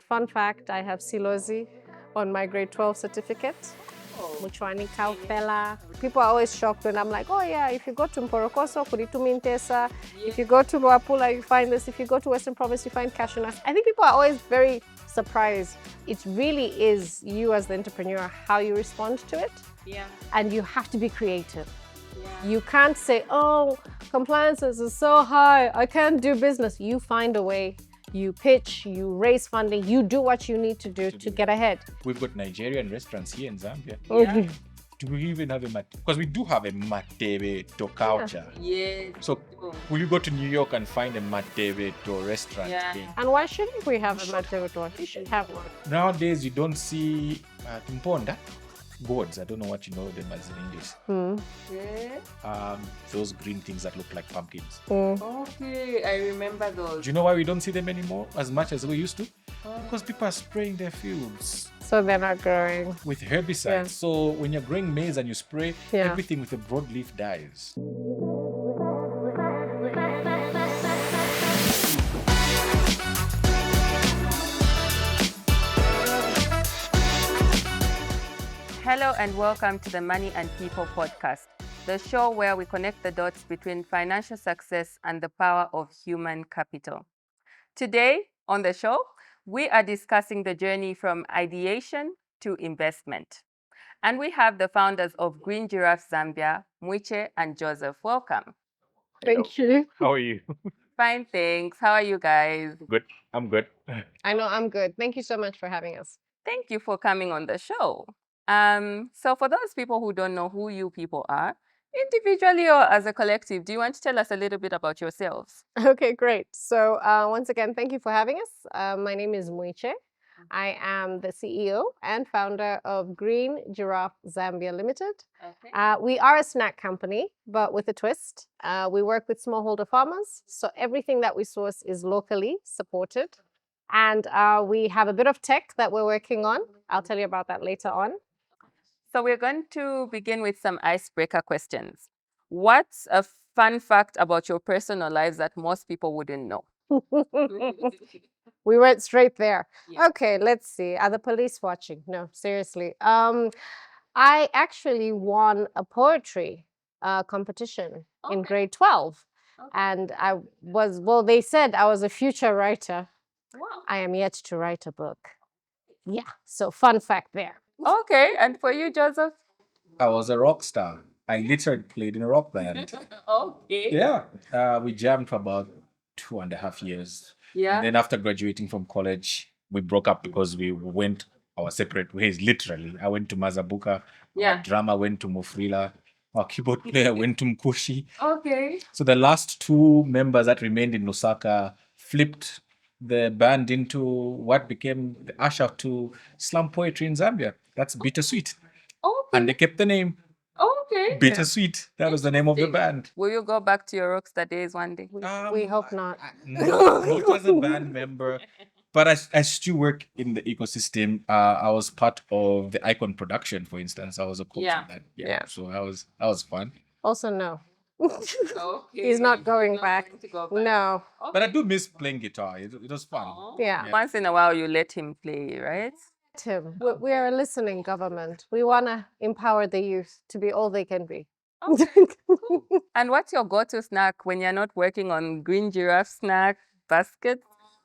fun fact, I have silozi on my grade 12 certificate. Mwiche and People are always shocked when I'm like, oh yeah, if you go to Mporokoso, Kuritumintesa, if you go to Luapula, you find this. If you go to Western Province, you find cashew nuts. I think people are always very surprised. It really is you as the entrepreneur, how you respond to it. Yeah. And you have to be creative. Yeah. You can't say, oh, compliances is so high, I can't do business. You find a way. You pitch, you raise funding, you do what you need to do to get ahead. We've got Nigerian restaurants here in Zambia. Yeah. Do we even have a because we do have a matebe to culture. Yes. So will you go to New York and find a matebe to restaurant? Yeah. And why shouldn't we have a matebe one? We should have one. Nowadays you don't see timponda gourds. I don't know what you know them as in English. Yeah. Those green things that look like pumpkins. Okay, I remember those. Do you know why we don't see them anymore as much as we used to? Because people are spraying their fields So they're not growing. with herbicides. Yeah. So when you're growing maize and you spray, Yeah. everything with the broadleaf dies. Hello and welcome to the Money and People podcast, the show where we connect the dots between financial success and the power of human capital. Today on the show, we are discussing the journey from ideation to investment. And we have the founders of Green Giraffe Zambia, Mwiche and Joseph. Welcome. Thank you. How are you? Fine, thanks. How are you guys? Good. I'm good. I know, I'm good. Thank you so much for having us. Thank you for coming on the show. So for those people who don't know who you people are, individually or as a collective, do you want to tell us a little bit about yourselves? Okay, great. So once again, thank you for having us. My name is Mwiche. I am the CEO and founder of Green Giraffe Zambia Limited. Okay. We are a snack company, but with a twist. We work with smallholder farmers, so everything that we source is locally supported. And we have a bit of tech that we're working on. I'll tell you about that later on. So we're going to begin with some icebreaker questions. What's a fun fact about your personal lives that most people wouldn't know? We went straight there. Yeah. Okay, let's see. Are the police watching? No, seriously. I actually won a poetry competition in Okay. grade 12. Okay. And I was, well, they said I was a future writer. Wow. I am yet to write a book. Yeah, so fun fact there. Okay, and for you, Joseph? I was a rock star. I literally played in a rock band. Okay. Yeah. We jammed for about 2.5 years. Yeah. And then after graduating from college, we broke up because we went our separate ways, literally. I went to Mazabuka. Yeah. Our drummer went to Mufrila. Our keyboard player went to Mkushi. Okay. So the last two members that remained in Lusaka flipped the band into what became the usher to slam poetry in Zambia. That's Bittersweet. Okay. And they kept the name Okay. Bittersweet. That was the name of the band. Will you go back to your rockstar days one day? We hope not. Not as a band member, but I still work in the ecosystem. I was part of the Icon production, for instance. I was a coach Yeah. in that. Yeah. So that was fun. Also, no. Okay. He's not going Not back. going to go back. No. But I do miss playing guitar. It was fun. Aw. Yeah. Once in a while, you let him play, right? Tim, we are a listening government. We want to empower the youth to be all they can be. Okay. And what's your go-to snack when you're not working on Green Giraffe snack basket?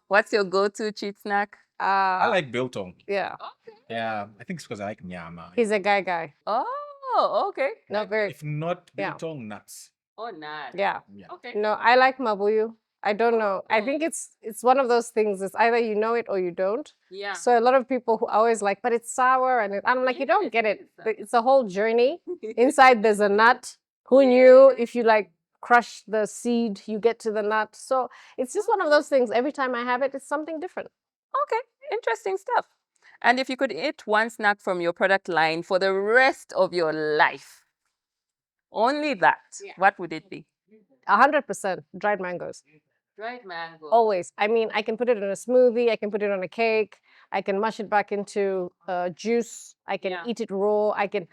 What's your go-to cheat snack? I like biltong. Yeah, Okay. Yeah, I think it's because I like nyama. he's a guy. Oh, okay. Not very, If not Yeah. biltong, nuts. Oh, nice. yeah. Yeah. Okay. No, I like mabuyu. I don't know. I think it's one of those things. It's either you know it or you don't. Yeah. So a lot of people who are always like, but it's sour, and I'm like, you don't get it. It's a whole journey. Inside there's a nut. Who knew? If you like crush the seed, you get to the nut. So it's just one of those things. Every time I have it, it's something different. Okay. Interesting stuff. And if you could eat one snack from your product line for the rest of your life, only that, what would it be? 100% dried mangoes. Dried mango. Always. I mean, I can put it in a smoothie. I can put it on a cake. I can mush it back into juice. I can Yeah. eat it raw. I could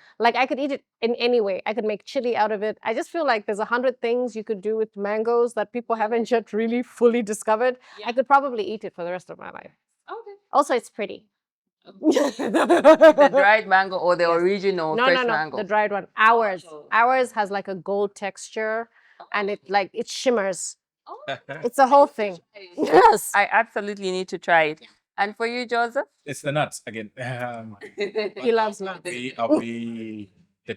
eat it in any way. I could make chili out of it. I just feel like there's 100 things you could do with mangoes that people haven't yet really fully discovered. Yeah. I could probably eat it for the rest of my life. Okay. Also, it's pretty. The dried mango or the original No, fresh no, no, mango? the dried one. Ours has like a gold texture, and it shimmers. It's a whole thing. Yes. I absolutely need to try it. And for you, Joseph? It's the nuts again. He loves nuts. Of the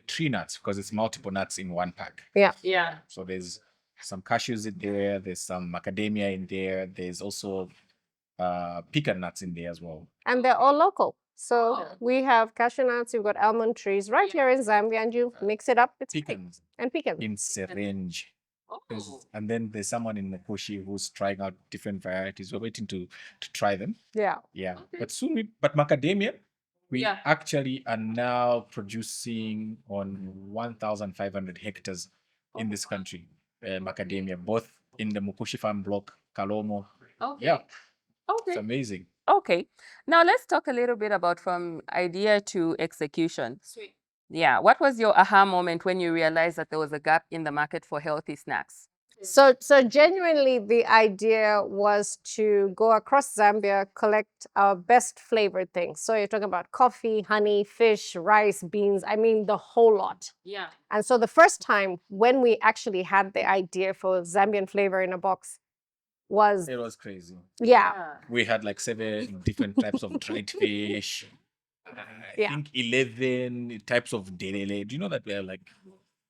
tree nuts, because it's multiple nuts in one pack. Yeah. Yeah. So there's some cashews in there, there's some macadamia in there, there's also pecan nuts in there as well. And they're all local. So we have cashew nuts, we've got almond trees right here in Zambia, and you mix it up, it's great. Pecans And pecans. in syringe. And then there's someone in Makushi who's trying out different varieties. We're waiting to try them. Yeah. Yeah. But soon but macadamia, we Yeah. actually are now producing on 1,500 hectares in this country. Macadamia, both in the Mukushi farm block, Kalomo. Okay. Yeah. Okay. It's amazing. Okay. Now let's talk a little bit about from idea to execution. Sweet. Yeah. What was your aha moment when you realized that there was a gap in the market for healthy snacks? So genuinely, the idea was to go across Zambia, collect our best flavored things. So you're talking about coffee, honey, fish, rice, beans, I mean, the whole lot. Yeah. And so the first time when we actually had the idea for Zambian flavor in a box was, It was crazy. yeah. We had like 7 different types of dried fish. I Yeah. think 11 types of delele. Do you know that we are like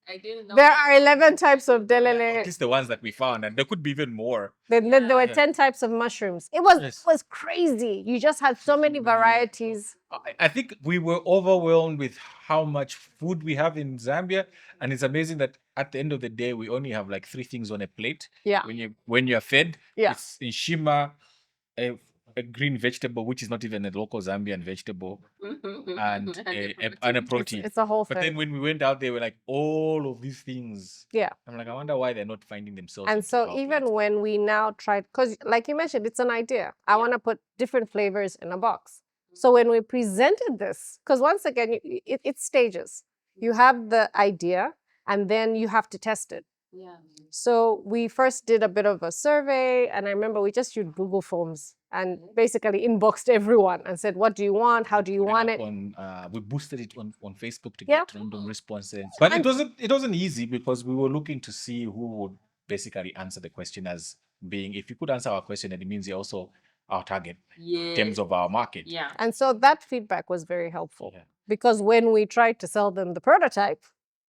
I didn't know. There are 11 types of at delele. least the ones that we found, and there could be even more. Then there were 10 types of mushrooms. It was, Yes. it was crazy. You just had so many varieties. I think we were overwhelmed with how much food we have in Zambia, and it's amazing that at the end of the day we only have like 3 things on a plate. Yeah. When you're fed, Yeah. it's in shima, a green vegetable which is not even a local Zambian vegetable, and a protein. It's a whole But thing. then when we went out there, we're like, all of these things. Yeah. I'm like, I wonder why they're not finding themselves. And into so our even plate. when we now tried, because like you mentioned, it's an idea. I want to put different flavors in a box. So when we presented this, because once again, it's stages. You have the idea, and then you have to test it. Yeah. So we first did a bit of a survey, and I remember we just used Google Forms and basically inboxed everyone and said, what do you want? How do you want it? We boosted it on Facebook to Yeah. get random responses. But it wasn't easy, because we were looking to see who would basically answer the question, as being, if you could answer our question, then it means you're also our target in terms of our market. Yeah. And so that feedback was very helpful, Yeah. because when we tried to sell them the prototype,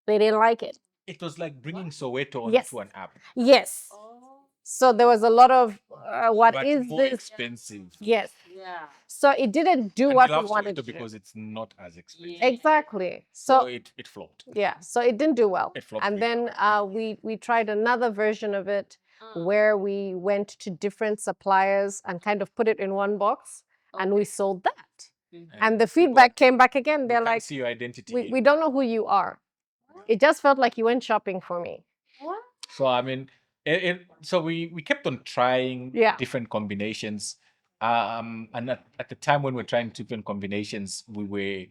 they didn't like it. It was like bringing Soweto Yes. onto an app. Yes. So there was a lot of, what But is more this? expensive. Yes. Yeah. So it didn't do And what we we love wanted Soweto to do. because it's not as expensive. Exactly. So So it flopped. yeah, so it didn't do well. It flopped And really then we tried another version of it where we went to different suppliers and kind of put it in one box, and we sold that. And the feedback came back again. They're Can't like, see your identity. we don't know who you are. It just felt like you went shopping for me. So I mean, so we kept on trying Yeah. different combinations, and at the time when we were trying different combinations, we were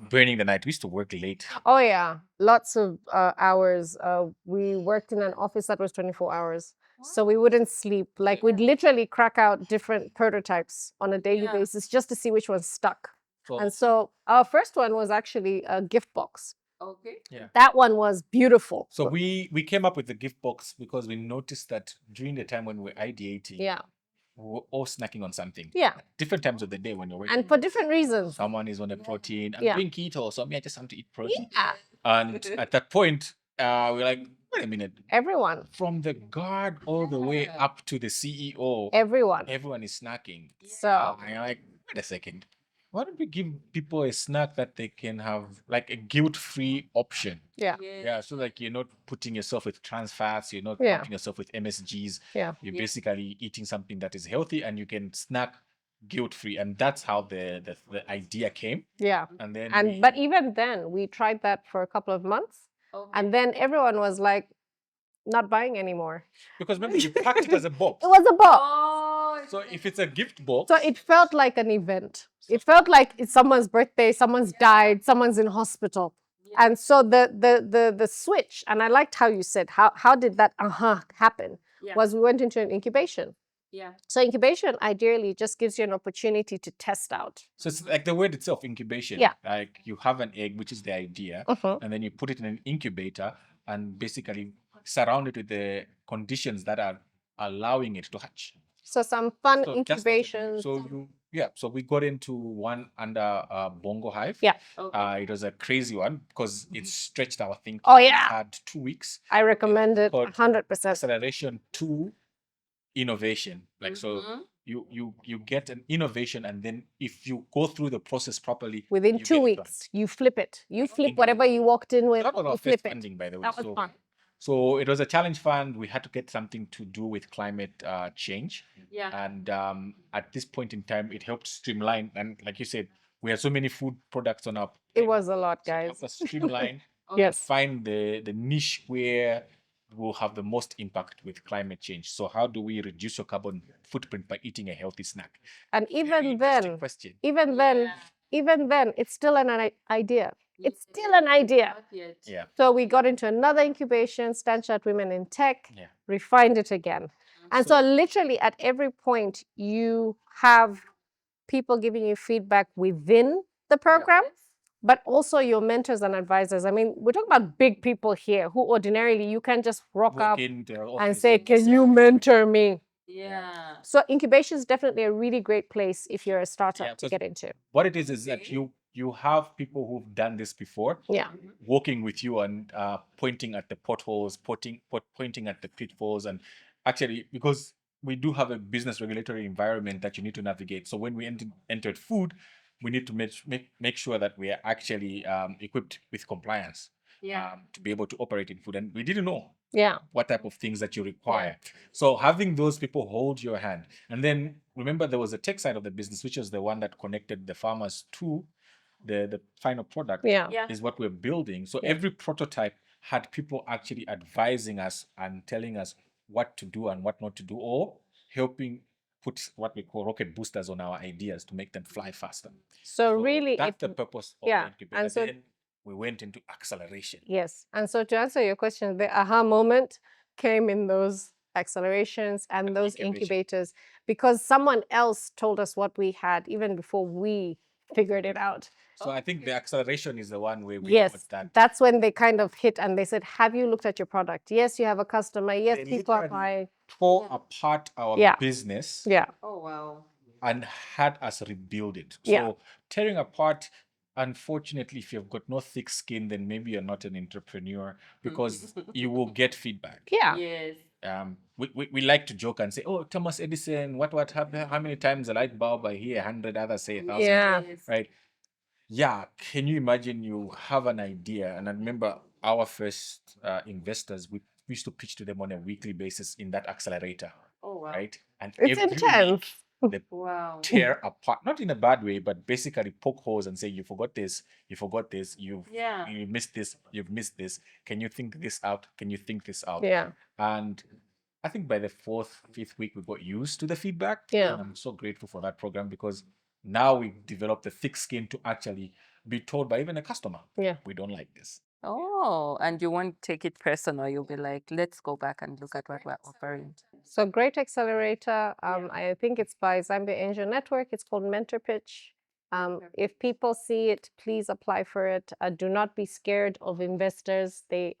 burning the night. We used to work late. Oh yeah, lots of hours. We worked in an office that was 24 hours. So we wouldn't sleep. Like we'd literally crack out different prototypes on a daily basis just to see which one stuck. So And so our first one was actually a gift box. Okay. That one was beautiful. so we came up with the gift box because we noticed that during the time when we were ideating, Yeah. we were all snacking on something. Yeah. Different times of the day when you're working. And for different reasons. Someone is on a protein. I'm Yeah. doing keto, so me, I just want to eat protein. Yeah. And at that point, we're like, wait a minute. Everyone. From the guard all the way up to the CEO, Everyone. everyone is snacking. So And you're like, wait a second. Why don't we give people a snack that they can have, like a guilt-free option? yeah. Yeah, so like you're not putting yourself with trans fats, you're not Yeah. putting yourself with MSGs. Yeah. You're basically eating something that is healthy, and you can snack guilt-free. And that's how the idea came. Yeah. And then But even then, we tried that for a couple of months, and then everyone was like, not buying anymore. because remember, you packed it as a box. It was a box. Oh. So if it's a gift box, So it felt like an event. It felt like it's someone's birthday, someone's died, someone's in hospital. And so the switch, and I liked how you said, how did that happen? Yeah. Was we went into an incubation. Yeah. So incubation ideally just gives you an opportunity to test out. So it's like the word itself, incubation. Yeah. Like you have an egg, which is the idea, and then you put it in an incubator and basically surround it with the conditions that are allowing it to hatch. So some fun So just like you do. incubations. So we got into one under Bongo Hive. Yeah. Okay. It was a crazy one because it stretched our thinking. Oh, yeah. We had 2 weeks. I recommend it Called 100%. Acceleration to innovation. Like so you get an innovation, and then if you go through the process properly, Within you 2 get it weeks, done. you flip it. You flip Indeed. whatever you walked in with, That was you our flip first it. funding, by the way. That was fun. So it was a challenge fund. We had to get something to do with climate change. Yeah. And at this point in time, it helped streamline. And like you said, we had so many food products on our It was a lot, so it guys. helped us streamline, Yes. find the niche where we'll have the most impact with climate change. So how do we reduce your carbon footprint by eating a healthy snack? And Very even interesting then, question. even then, it's still an idea. It's still an idea. Not yet. Yeah. So we got into another incubation, Stanchart Women in Tech, Yeah. refined it again. And so literally at every point, you have people giving you feedback within the program, but also your mentors and advisors. I mean, we're talking about big people here who ordinarily you can just rock Walk up in their and office say, can you mentor me? Yeah. So incubation is definitely a really great place if you're a startup Yeah, to 'cause get into. what it is that you have people who've done this before, Yeah. walking with you and pointing at the potholes, pointing at the pitfalls, and actually because we do have a business regulatory environment that you need to navigate. So when we entered food, we need to make sure that we are actually equipped with compliance to be able to operate in food, and we didn't know Yeah. what type of things that you require. So having those people hold your hand, and then remember there was a tech side of the business, which is the one that connected the farmers to the final product. Yeah. Is what we're building. So every prototype had people actually advising us and telling us what to do and what not to do, or helping put what we call rocket boosters on our ideas to make them fly faster. So really, that's the purpose of yeah, the incubator. and so- Then we went into acceleration. Yes. And so to answer your question, the aha moment came in those accelerations and those Incubation. incubators because someone else told us what we had even before we figured it out. So I think the acceleration is the one where we Yes, got that. that's when they kind of hit and they said, have you looked at your product? Yes, you have a customer. Yes, They people are literally buying. tore apart our Yeah. business Yeah. Oh, wow. and had us rebuild it. So Yeah. tearing apart, unfortunately, if you've got no thick skin, then maybe you're not an entrepreneur because you will get feedback. Yeah. Yes. We like to joke and say, oh, Thomas Edison, what happened? How many times a light bulb? I hear 100, others say 1,000. Yeah. Yes. Right? Yeah. Can you imagine you have an idea? And I remember our first investors, we used to pitch to them on a weekly basis in that accelerator. Oh, wow. Right? And It's every intense. week, they Wow. tear apart, not in a bad way, but basically poke holes and say, you forgot this, you missed this, you've missed this. Can you think this out? Can you think this out? Yeah. And I think by the 4th, 5th week, we got used to the feedback. Yeah. And I'm so grateful for that program because now we developed the thick skin to actually be told by even a customer, Yeah. we don't like this. Oh, and you won't take it personal. You'll be like, let's go back and look at what we're offering. So great accelerator. I think it's by Zambia Angel Network. It's called Mentor Pitch. If people see it, please apply for it. Do not be scared of investors. They're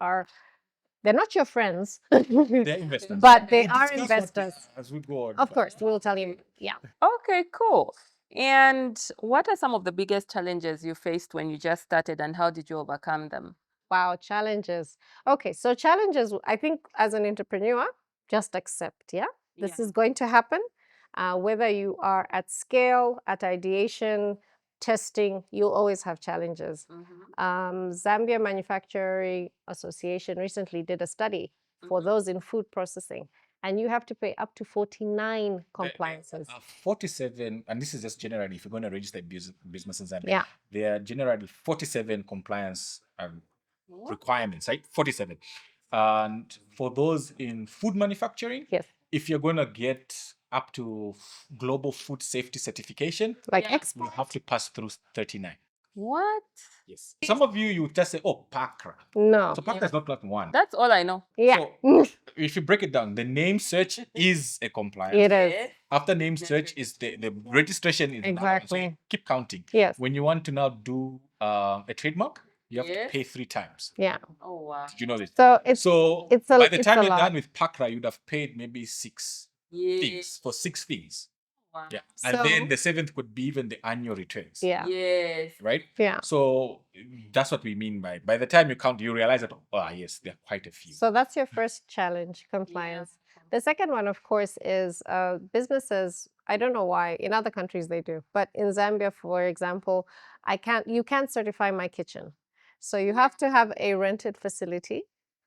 not your friends, They're investors. but they We'll are discuss investors. as we go on. Of course, we'll tell you. Yeah. Okay, cool. And what are some of the biggest challenges you faced when you just started, and how did you overcome them? Wow, challenges. Okay, so challenges, I think as an entrepreneur, just accept, yeah? This is going to happen. Whether you are at scale, at ideation, testing, you'll always have challenges. Zambia Manufacturing Association recently did a study for those in food processing, and you have to pay up to 49 compliances. 47, and this is just generally, if you're going to register a business in Zambia, Yeah. there are generally 47 compliance requirements, right? 47. And for those in food manufacturing, Yes. if you're going to get up to global food safety certification, Like Yeah. export. you have to pass through 39. What? Yes. Some of you would just say, oh, Pakra. No. So Pakra is not class 1. That's all I know. Yeah. So if you break it down, the name search is a compliance. It is. After name search is the registration is now. So Exactly. you keep counting. Yes. When you want to now do a trademark, you have to pay 3 times. Yeah. Oh wow. Did you know this? So By the time a you're lot. done with Pakra, you'd have paid maybe 6 things for 6 things. Wow. Yeah. And So- then the 7th could be even the annual returns. Yeah. Yes. Right? Yeah. So that's what we mean by the time you count, you realize that, yes, there are quite a few. So that's your first challenge, compliance. The second one, of course, is businesses. I don't know why in other countries they do, but in Zambia, for example, you can't certify my kitchen. So you have to have a rented facility.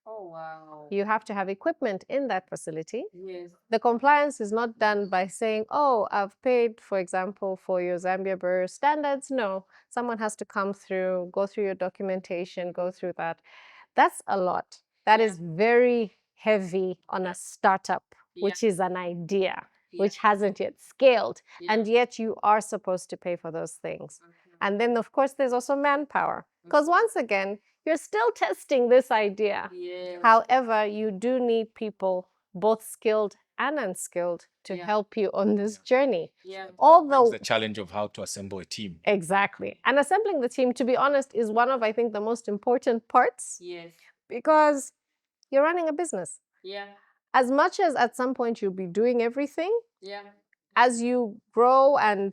Oh wow. You have to have equipment in that facility. Yes. The compliance is not done by saying, oh, I've paid, for example, for your Zambia Burr standards. No, someone has to come through, go through your documentation, go through that. That's a lot. That is very heavy on a startup, which is an idea, which hasn't yet scaled. And yet you are supposed to pay for those things. And then, of course, there's also manpower. Because once again, you're still testing this idea. Yes. However, you do need people, both skilled and unskilled, to help you on this journey. Yeah. Although It's the challenge of how to assemble a team. exactly. And assembling the team, to be honest, is one of, I think, the most important parts. Yes. Because you're running a business. Yeah. As much as at some point you'll be doing everything, Yeah. as you grow and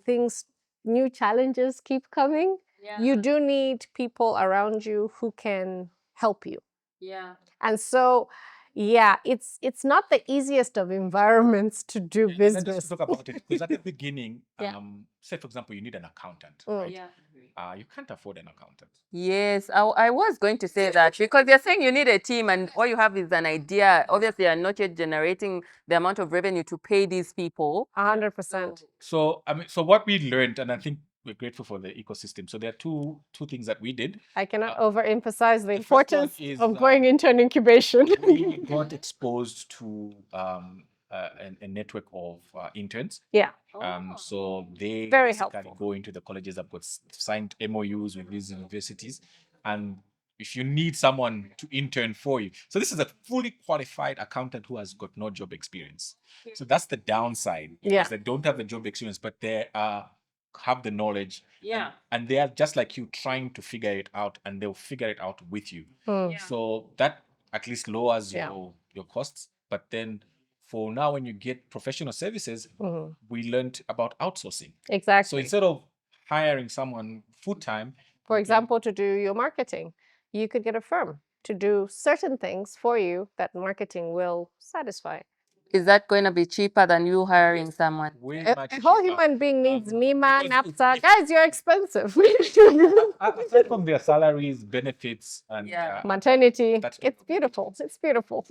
new challenges keep coming, you do need people around you who can help you. Yeah. And so, yeah, it's not the easiest of environments to do Let's business. just talk about it because at the beginning, Yeah. say for example, you need an accountant, right? Yeah. You can't afford an accountant. Yes, I was going to say that because you're saying you need a team and all you have is an idea. Obviously, you're not yet generating the amount of revenue to pay these people. 100%. So so what we learned, and I think we're grateful for the ecosystem. So there are two things that we did. I cannot overemphasize the the first one importance is, of going into an incubation. We got exposed to a network of interns. Yeah. So they Very basically helpful. go into the colleges that got signed MOUs with these universities, and if you need someone to intern for you, so this is a fully qualified accountant who has got no job experience. So that's the downside. Yeah. Is they don't have the job experience, but they have the knowledge. Yeah. And they are just like you trying to figure it out, and they'll figure it out with you. So that at least lowers your costs. But then for now, when you get professional services, we learned about outsourcing. Exactly. So instead of hiring someone full-time, For example, to do your marketing, you could get a firm to do certain things for you that marketing will satisfy. Is that going to be cheaper than you hiring someone? way A much whole cheaper. human being needs NEMA, because NAPTA. Guys, you're expensive. Aside from their salaries, benefits, and Maternity. That's It's beautiful. It's beautiful.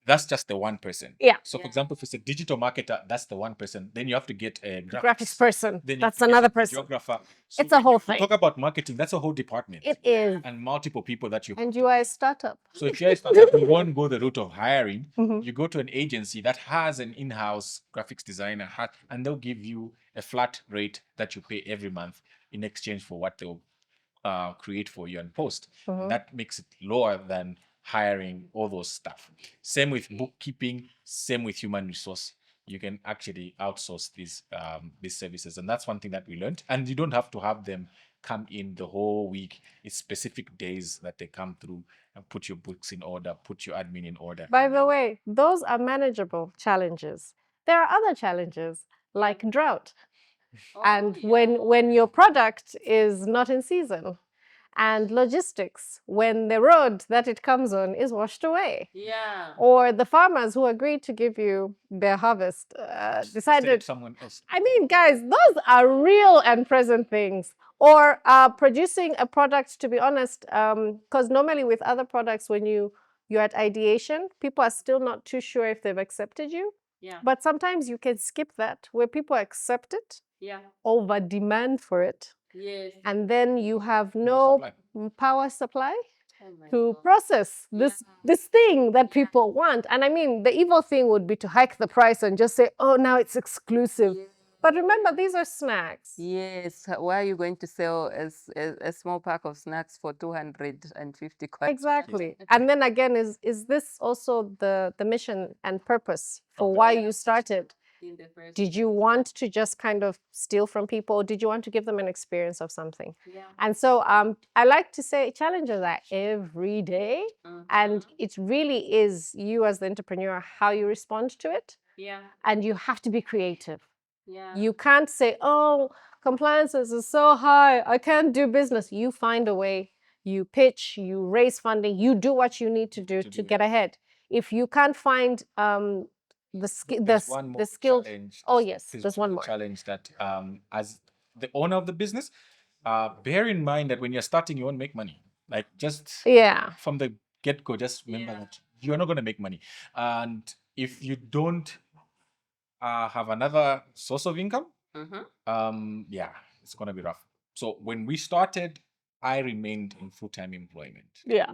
that's just the one person. Yeah. So, for example, if it's a digital marketer, that's the one person. Then you have to get a Graphics person. Then you That's have to get another a person. videographer. So It's a whole when you thing. Talk about marketing. That's a whole department. It is. And multiple people that you. And you are a startup. So if you're a startup, you won't go the route of hiring. Mhm. You go to an agency that has an in-house graphics designer, and they'll give you a flat rate that you pay every month in exchange for what they'll create for you and post. That makes it lower than hiring all those stuff. Same with bookkeeping. Same with human resource. You can actually outsource these services, and that's one thing that we learned. And you don't have to have them come in the whole week. It's specific days that they come through and put your books in order, put your admin in order. By the way, those are manageable challenges. There are other challenges like drought. And when your product is not in season, and logistics, when the road that it comes on is washed away, or the farmers who agreed to give you their harvest decided, someone else. I mean, guys, those are real and present things. Or producing a product, to be honest, because normally with other products, when you're at ideation, people are still not too sure if they've accepted you. But sometimes you can skip that, where people accept it, over demand for it, and then you have no power supply to process this thing that people want. And I mean, the evil thing would be to hike the price and just say, oh, now it's exclusive. But remember, these are snacks. Yes. Why are you going to sell a small pack of snacks for 250 kwacha? Exactly. And then again, is this also the mission and purpose for why you started? In the first Did you want to just kind of steal from people? Did you want to give them an experience of something? Yeah. And so I like to say challenges are every day. And it really is you as the entrepreneur, how you respond to it. Yeah. And you have to be creative. Yeah. You can't say, oh, compliances is so high, I can't do business. You find a way, you pitch, you raise funding, you do what you need to do to get ahead. If you can't find the skill. Challenge. Oh yes, there's one more challenge that as the owner of the business, bear in mind that when you're starting, you won't make money. Like just from the get-go, just remember that you're not going to make money. And if you don't have another source of income, it's going to be rough. So when we started, I remained in full-time employment. Yeah.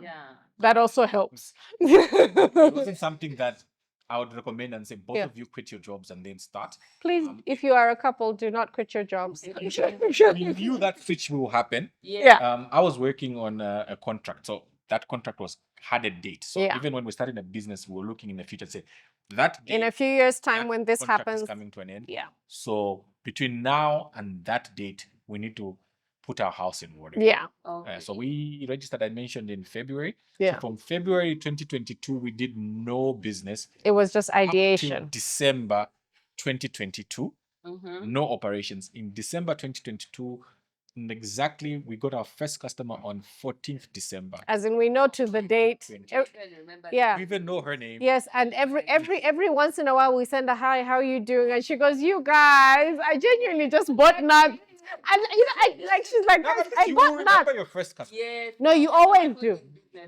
That also helps. It wasn't something that I would recommend and say both of you quit your jobs and then start. Please, if you are a couple, do not quit your jobs. We knew that switch will happen. I was working on a contract, so that contract had a date. So even when we started a business, we were looking in the future to say that date, in a few years' time when this contract happens, is coming to an end. So between now and that date, we need to put our house in order. So we registered, I mentioned, in February. So from February 2022, we did no business. It was just Up till ideation. December 2022, no operations. In December 2022, exactly, we got our first customer on 14th December. As in, we know to the date. Yeah. We even know her name. Yes, and every once in a while we send her, hi, how are you doing? And she goes, you guys, I genuinely just bought nuts. And you know, she's like, I bought nuts. Remember your first customer. Yes. No, you always do.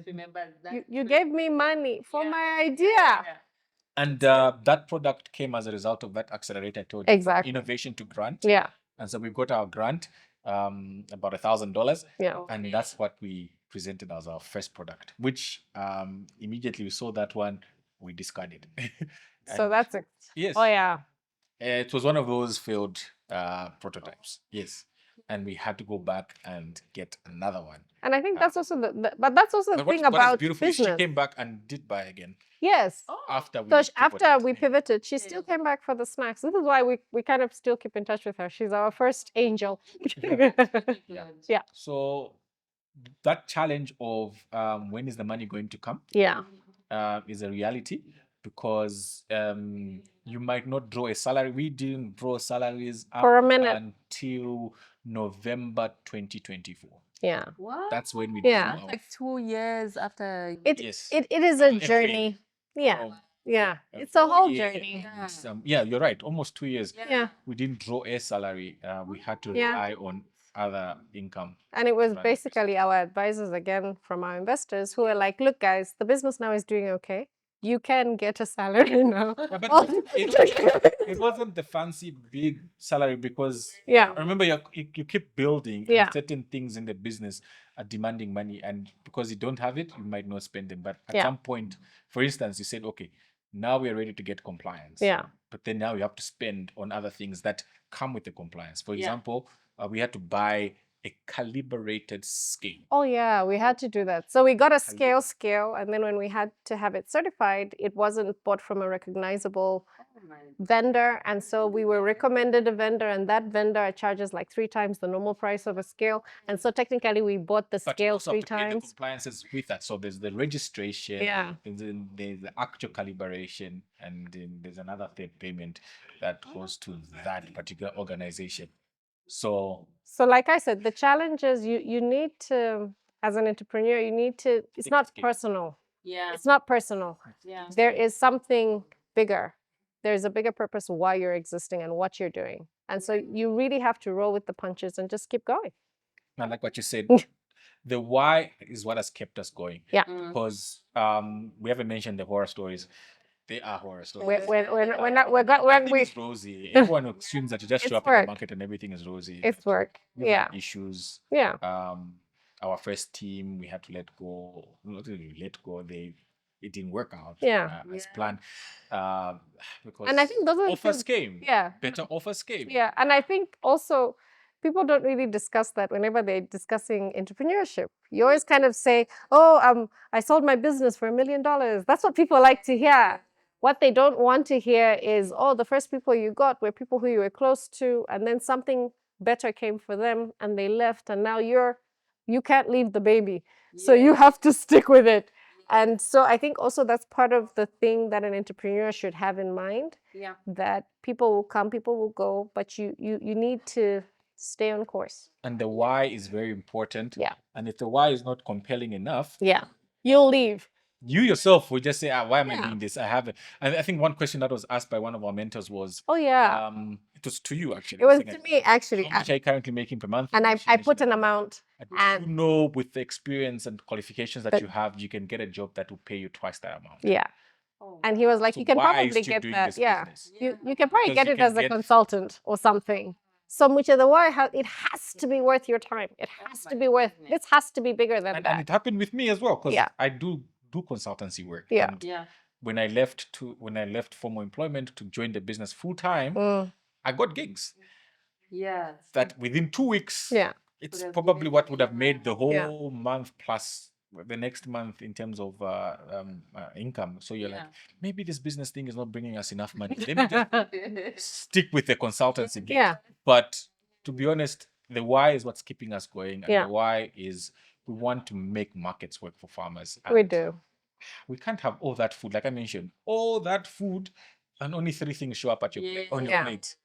Remember that. You gave me money for my idea. And that product came as a result of that accelerator I told you. Exactly. Innovation to grant. Yeah. And so we got our grant, about $1,000. Yeah. And that's what we presented as our first product, which immediately we saw that one, we discarded. So that's it. Yes. Oh yeah. It was one of those failed prototypes. Yes. And we had to go back and get another one. And I think that's also but that's also the thing about business. She came back and did buy again. Yes. After we pivoted, she still came back for the snacks. This is why we kind of still keep in touch with her. She's our first angel. Yeah. So that challenge of when is the money going to come? Is a reality, because you might not draw a salary. We didn't draw salaries For a minute until November 2024. Yeah. What? That's when we like 2 years after. It is a journey. It's a whole journey. You're right. Almost 2 years. Yeah. We didn't draw a salary. We had to rely on other income. And it was basically our advisors, again, from our investors, who were like, look, guys, the business now is doing okay. You can get a salary now. But it wasn't the fancy big salary, because remember, you keep building, and certain things in the business are demanding money, and because you don't have it, you might not spend them. But at some point, for instance, you said, okay, now we are ready to get compliance. But then now you have to spend on other things that come with the compliance. For example, we had to buy a calibrated scale. Oh yeah, we had to do that. So we got a scale, and then when we had to have it certified, it wasn't bought from a recognizable vendor, and so we were recommended a vendor, and that vendor charges like 3 times the normal price of a scale, and so technically we bought the scale 3 times. The compliances with that. So there's the registration, there's the actual calibration, and then there's another third payment that goes to that particular organization. So like I said, the challenge is you need to, as an entrepreneur, you need to, it's not personal. It's not personal. There is something bigger. There's a bigger purpose why you're existing and what you're doing. And so you really have to roll with the punches and just keep going. I like what you said. The why is what has kept us going. Because we haven't mentioned the horror stories. They are horror stories. It's rosy. Everyone assumes that you just show up in the market and everything is rosy. It's work. Issues. Yeah. Our first team, we had to let go. Not really let go. They it didn't work out as planned. Because And I think those are the offers things- came. Yeah. Better offers came. Yeah, and I think also people don't really discuss that whenever they're discussing entrepreneurship. You always kind of say, "Oh, I sold my business for $1 million." That's what people like to hear. What they don't want to hear is, "Oh, the first people you got were people who you were close to, and then something better came for them, and they left, and now you can't leave the baby, so you have to stick with it." And so I think also that's part of the thing that an entrepreneur should have in mind. Yeah. That people will come, people will go, but you need to stay on course. And the why is very important. Yeah. And if the why is not compelling enough, Yeah. You'll leave. you yourself will just say, why am I Yeah. doing this? I have it. And I think one question that was asked by one of our mentors was, Oh yeah. it was to you actually. It was saying, to me actually. how much are you currently making per month? And She I mentioned put an that. amount. And you know, with the experience and qualifications that But- you have, you can get a job that will pay you twice that amount. Yeah. And he was like, So you can why is probably she get doing that. this Yeah. business? You can probably Because get you it can as a get- consultant or something. So much of the why, it has to be worth your time. It has to be worth, this has to be bigger than And that. it happened with me as well, because Yeah. I do consultancy work. Yeah. And when I left formal employment to join the business full time, I got gigs Yes. that within 2 weeks, Yeah. it's Would have probably given what you would have made the Yeah. whole month plus the next month in terms of income. So you're like, maybe this business thing is not bringing us enough money. Let me just stick with the consultancy gig. Yeah. But to be honest, the why is what's keeping us going. And Yeah. the why is we want to make markets work for farmers. We And do. we can't have all that food, like I mentioned, all that food, and only 3 things show up at your plate, on your Yeah. plate.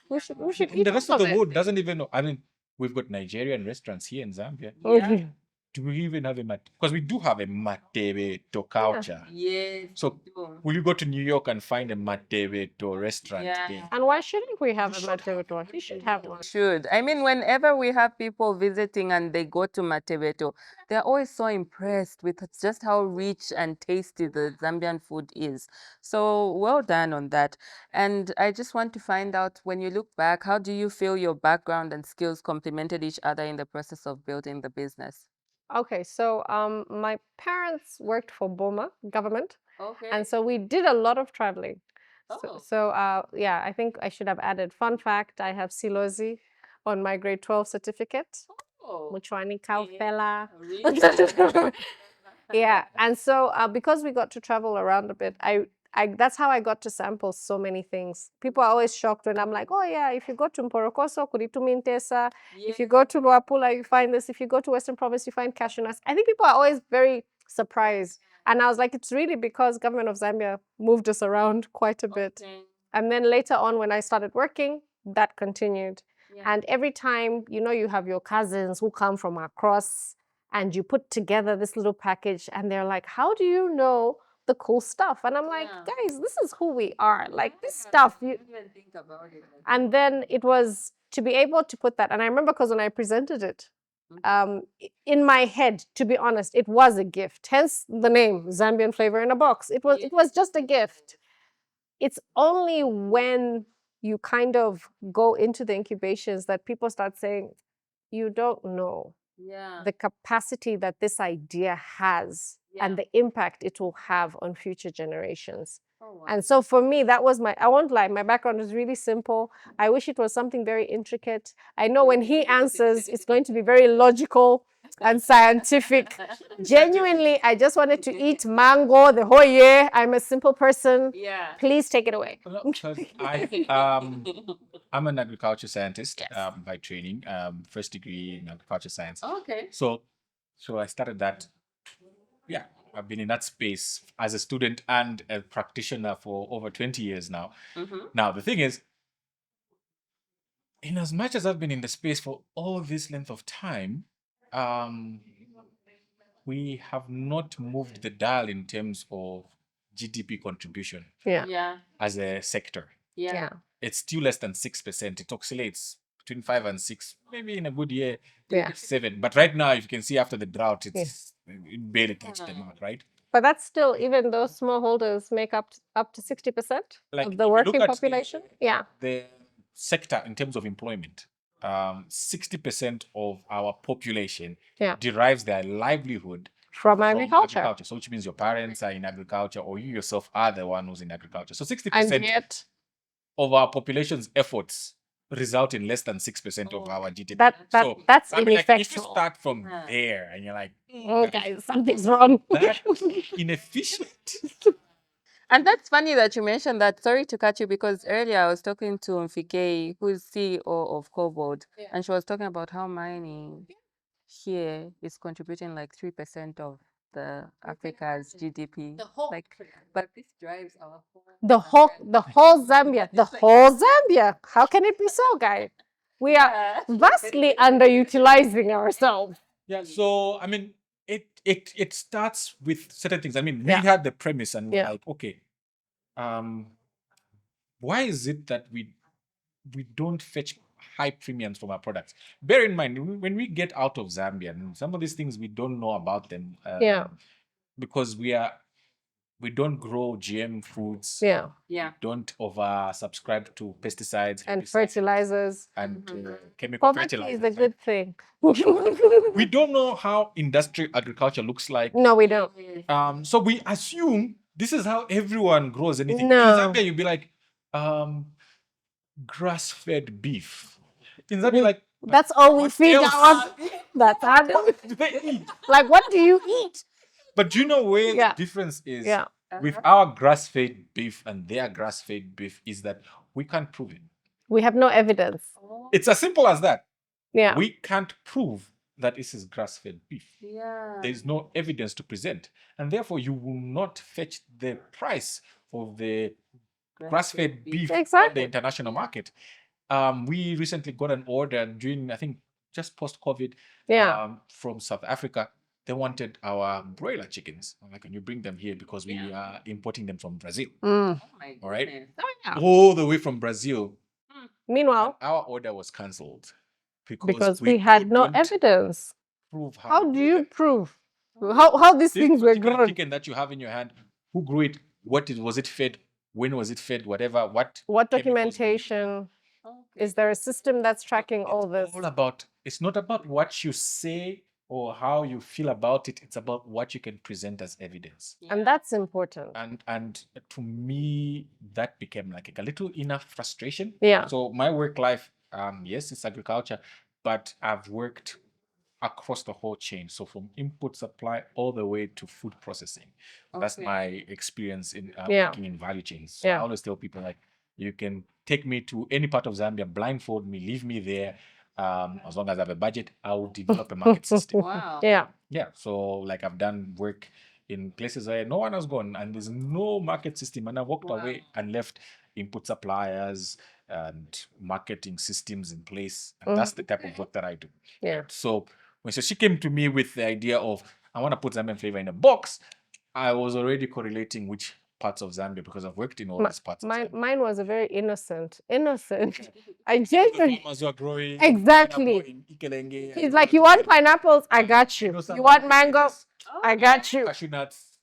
We should And eat the rest all of the it. world doesn't even know. I mean, we've got Nigerian restaurants here in Zambia. Okay. Do we even have because we do have a matebeto culture. Yes. So will you go to New York and find a matebeto restaurant? Yeah. there? And why shouldn't we have a Matebeto? You should have one. Should. I mean, whenever we have people visiting and they go to Matebeto, they're always so impressed with just how rich and tasty the Zambian food is. So well done on that. And I just want to find out, when you look back, how do you feel your background and skills complemented each other in the process of building the business? Okay, so my parents worked for Boma government, Okay. and so we did a lot of traveling. Oh. So yeah, I think I should have added. Fun fact: I have Silozi on my grade 12 certificate. Oh. Mwiche and Joseph. Really? Yeah, and so because we got to travel around a bit, that's how I got to sample so many things. People are always shocked when I'm like, "Oh yeah, if you go to Mporokoso, Kuritumintesa, if you go to Luapula, you find this. If you go to Western Province, you find cashew nuts." I think people are always very surprised, and I was like, it's really because government of Zambia moved us around quite a bit. Okay. And then later on, when I started working, that continued. Yeah. And every time, you have your cousins who come from across, and you put together this little package, and they're like, "How do you know the cool stuff?" And I'm like, Yeah. "Guys, this is who we are. Like this stuff." I didn't even think about it. And then it was to be able to put that. And I remember because when I presented it, in my head, to be honest, it was a gift. Hence the name Zambian flavor in a box. It was just a gift. It's only when you kind of go into the incubations that people start saying, "You don't know Yeah. the capacity that this idea has and the impact it will have on future generations." Oh, wow. And so for me, that was I won't lie, my background is really simple. I wish it was something very intricate. I know when he answers, it's going to be very logical and scientific. Genuinely, I just wanted to eat mango the whole year. I'm a simple person. Yeah. Please take it away. No, because I'm an agriculture scientist by training, first degree in agriculture science. Okay. So I started that. Yeah, I've been in that space as a student and a practitioner for over 20 years now. Mm-hmm. Now, the thing is, in as much as I've been in the space for all this length of time, we have not moved the dial in terms of GDP contribution Yeah. Yeah. as a sector. Yeah. Yeah. It's still less than 6%. It oscillates between 5 and 6, maybe in a good year, Yeah. 7. But right now, if you can see after the drought, it barely touched the mark, right? But that's still, even those smallholders make up to 60% Like, of if the you working look at population. Yeah. The sector in terms of employment, 60% of our population Yeah. derives their livelihood from agriculture. So which means your parents are in agriculture or you yourself are the one who's in agriculture. So 60% And yet, of our population's efforts result in less than 6% of our GDP. that's I mean, like, if you ineffectual. start from there and you're like, Okay, something's wrong. that's inefficient. And that's funny that you mentioned that. Sorry to cut you, because earlier I was talking to Mfike, who's CEO of Cobalt, and she was talking about how mining here is contributing like 3% of the Africa's GDP. But this drives our whole The whole Zambia. How can it be so, guys? We are vastly underutilizing ourselves. Yeah, so I mean, it starts with certain things. I mean, we Yeah. had the premise and we're Yeah. like, okay, why is it that we don't fetch high premiums from our products? Bear in mind, when we get out of Zambia, and some of these things we don't know about them, Yeah. because we don't grow GM foods. Yeah. Yeah. Don't over subscribe to pesticides And herbicides, fertilizers. and chemical Poverty fertilizers. is a good thing. We don't know how industrial agriculture looks like. No, we don't. So we assume this is how everyone grows anything. No. In Zambia, you'd be like, grass-fed beef. In Zambia, like, That's all we what feed else? our. That's our. What do they eat? Like, what do you eat? But do you know where Yeah. the difference is Yeah. with our grass-fed beef and their grass-fed beef is that we can't prove it. We have no evidence. It's as simple as that. Yeah. We can't prove that this is grass-fed beef. Yeah. There is no evidence to present, and therefore you will not fetch the price of the grass-fed beef on the Exactly. international market. We recently got an order during, I think, just post-COVID, Yeah. from South Africa. They wanted our broiler chickens. I'm like, can you bring them here because we are importing them from Brazil? Mm. All right, Oh, yeah. all the way from Brazil. Meanwhile, Our order was cancelled because we had no couldn't evidence. prove How do you prove how these this things were particular grown? chicken that you have in your hand, who grew it, was it fed, when was it fed, whatever, what What chemicals were used? documentation? Is there a system that's tracking all this? It's not about what you say or how you feel about it, it's about what you can present as evidence. And that's important. And to me, that became like a little inner frustration. Yeah. So my work life, yes, it's agriculture, but I've worked across the whole chain. So from input supply all the way to food processing. That's my experience in working in value chains. So I always tell people, like, you can take me to any part of Zambia, blindfold me, leave me there. As long as I have a budget, I will develop a market system. Wow. Yeah. Yeah. So like I've done work in places where no one has gone and there's no market system, and I walked away and left input suppliers and marketing systems in place. And that's the type of work that I do. Yeah. So when she came to me with the idea of, I want to put Zambian flavor in a box, I was already correlating which parts of Zambia, because I've worked in all these parts of Zambia. Mine was a very innocent. I genuinely. Farmers who are growing Exactly. pineapple in Ikelenge. He's like, you want pineapples? I got you. You want mango? I got you. Cashew nuts.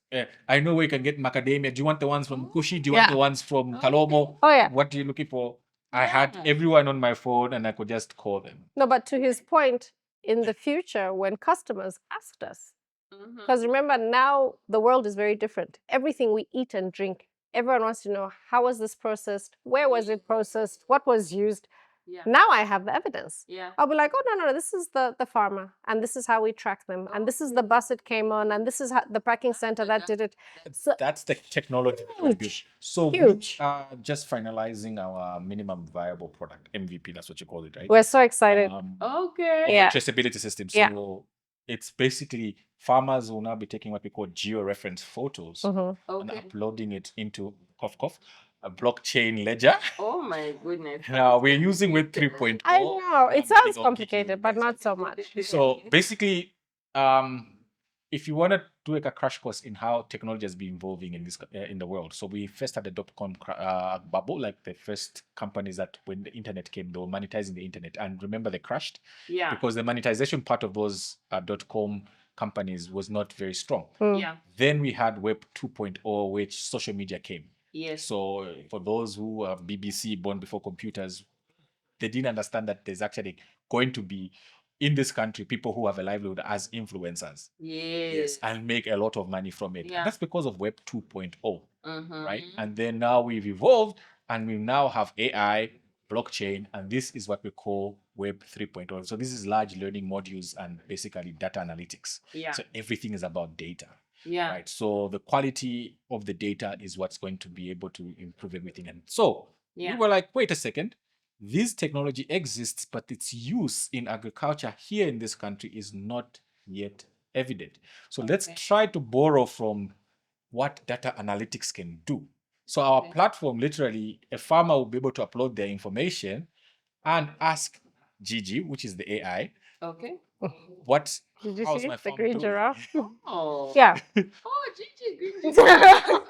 I know where you can get macadamia. Do you want the ones from Kushi? Do you want the ones from Kalomo? Oh, yeah. What are you looking for? I had everyone on my phone and I could just call them. No, but to his point, in the future, when customers asked us, because remember, now the world is very different. Everything we eat and drink, everyone wants to know, how was this processed? Where was it processed? What was used? Yeah. Now I have the evidence. Yeah. I'll be like, oh, no, this is the farmer, and this is how we track them, and this is the bus it came on, and this is how, the packing center that did it. So, that's the technology. Huge. So Huge. we are just finalizing our minimum viable product, MVP, that's what you call it, right? We're so excited. Okay. Of Yeah. a traceability system. So Yeah. it's basically farmers will now be taking what we call geo-reference photos and uploading it into a blockchain ledger. Oh my goodness. Now we're using Web 3.0. I know, it sounds complicated, but not so much. So basically, if you want to do like a crash course in how technology has been evolving in this in the world, so we first had the dot-com bubble, like the first companies that when the internet came, they were monetizing the internet, and remember they crashed because the monetization part of those dot-com companies was not very strong. Yeah. Then we had Web 2.0, which social media came. Yes. So for those who are BBC born before computers, they didn't understand that there's actually going to be in this country people who have a livelihood as influencers. Yes. And make a lot of money from it. Yeah. And that's because of Web 2.0, Mhm. right? And then now we've evolved and we now have AI, blockchain, and this is what we call Web 3.0. So this is large learning modules and basically data analytics. Yeah. So everything is about data. Yeah. Right. So the quality of the data is what's going to be able to improve everything. And so we were like, wait a second, this technology exists, but its use in agriculture here in this country is not yet evident. So let's try to borrow from what data analytics can do. So our platform, literally, a farmer will be able to upload their information and ask Gigi, which is the AI, Okay. what Did you how's see my the farm green doing? giraffe? Oh. Yeah. Oh, Gigi, green giraffe.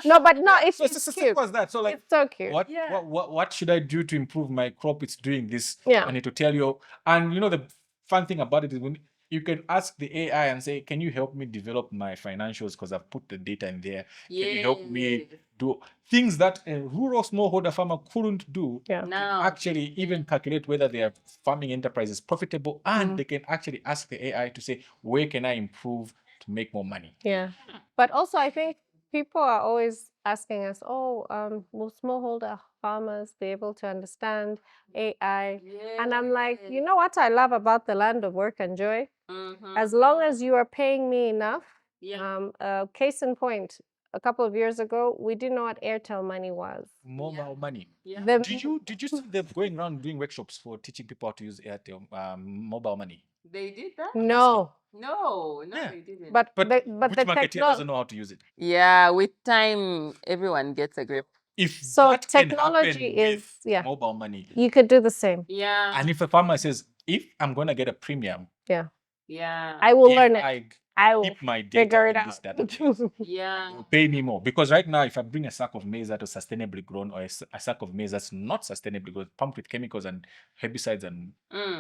No, but no, it's, So it's it's as cute. simple as that. So like, It's so cute. what should I do to improve my crop? It's doing this. Yeah. I need to tell you. And you know the fun thing about it is when you can ask the AI and say, "Can you help me develop my financials because I've put the data in there? Can you help me do things that a rural smallholder farmer couldn't do?" Yeah. Now. Actually even calculate whether their farming enterprise is profitable, and they can actually ask the AI to say, "Where can I improve to make more money?" Yeah. But also, I think people are always asking us, oh, will smallholder farmers be able to understand AI? And I'm like, you know what I love about the land of work and joy? Mhm. As long as you are paying me enough. Yeah. Case in point, a couple of years ago, we didn't know what Airtel money was. Mobile money. Yeah. The- Did you see them going around doing workshops for teaching people how to use Airtel mobile money? They did that? no, No, Yeah. they didn't. but But the which marketeer technology. doesn't know how to use it? Yeah, with time, everyone gets a grip. If So that can technology happen is with yeah. mobile money, You could do the same. Yeah. and if a farmer says, if I'm gonna get a premium, Yeah, Yeah. I will if learn it. I I will keep my figure data it in this out. database, Yeah. you'll pay me more. Because right now, if I bring a sack of maize that is sustainably grown or a sack of maize that's not sustainably grown, pumped with chemicals and herbicides and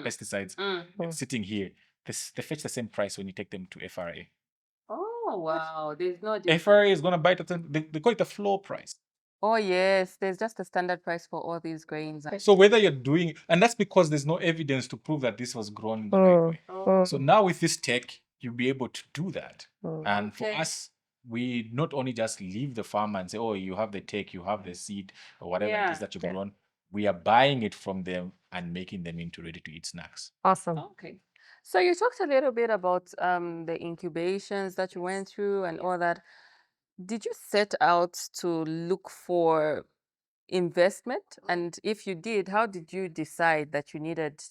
pesticides, it's sitting here, they fetch the same price when you take them to FRA. Oh, wow. There's no difference. FRA is gonna buy it at they call it the floor price. Oh, yes. There's just a standard price for all these grains. So whether you're doing, and that's because there's no evidence to prove that this was grown in the right way. Oh. So now with this tech, you'll be able to do that. Mm. And for Okay. us, we not only just leave the farmer and say, oh, you have the tech, you have the seed, or whatever it is that you've grown. We are buying it from them and making them into ready-to-eat snacks. Awesome. Okay. So you talked a little bit about the incubations that you went through and all that. Did you set out to look for investment? And if you did, how did you decide that you needed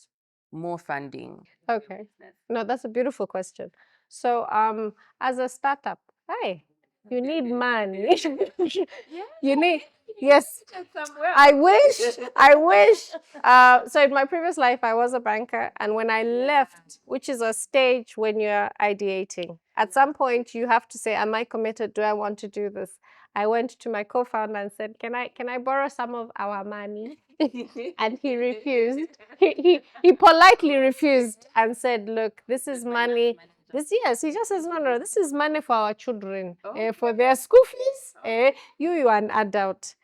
more funding? Okay. No, that's a beautiful question. So, as a startup, hey, you need money. You need, yes. I wish. So in my previous life, I was a banker, and when I left, which is a stage when you're ideating, at some point you have to say, "Am I committed? Do I want to do this?" I went to my co-founder and said, "Can I borrow some of our money?" And he refused. He politely refused and said, "Look, this is money. Yes." He just says, "No, this is money for our children, for their school fees. You are an adult.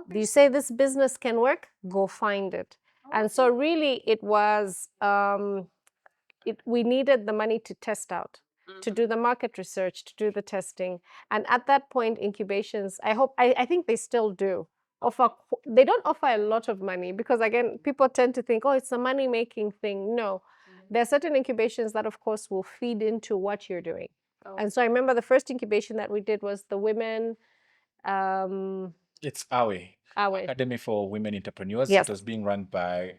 Do you say this business can work? Go find it." And so really it was, we needed the money to test out, to do the market research, to do the testing. And at that point, incubations, I think they still do offer, they don't offer a lot of money because again, people tend to think, oh, it's a money-making thing. No, there are certain incubations that of course will feed into what you're doing. And so I remember the first incubation that we did was the women, It's Academy for Women Entrepreneurs. Yes. It was being run by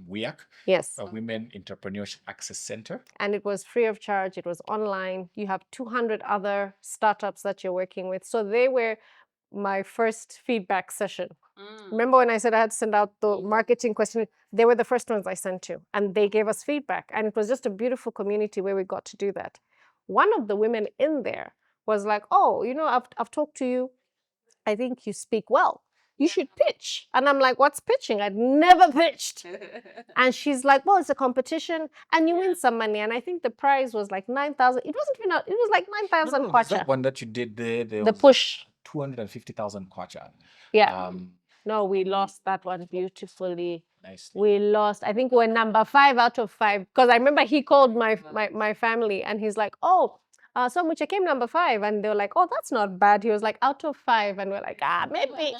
WIAC, yes, a Women Entrepreneurship Access Center. and it was free of charge. It was online. You have 200 other startups that you're working with. So they were my first feedback session. Remember when I said I had to send out the marketing question? They were the first ones I sent to, and they gave us feedback. And it was just a beautiful community where we got to do that. One of the women in there was like, oh, I've talked to you. I think you speak well. You should pitch. And I'm like, what's pitching? I'd never pitched. And she's like, well, it's a competition and you win some money. And I think the prize was like 9,000. It wasn't even, it was like 9,000 There's kwacha. that one that you did there. The push. 250,000 kwacha. Yeah. No, we lost that one beautifully. Nice. We lost. I think we're number 5 out of 5. Because I remember he called my family and he's like, oh, so Mwiche came number 5. And they were like, oh, that's not bad. He was like, out of 5. And we're like, maybe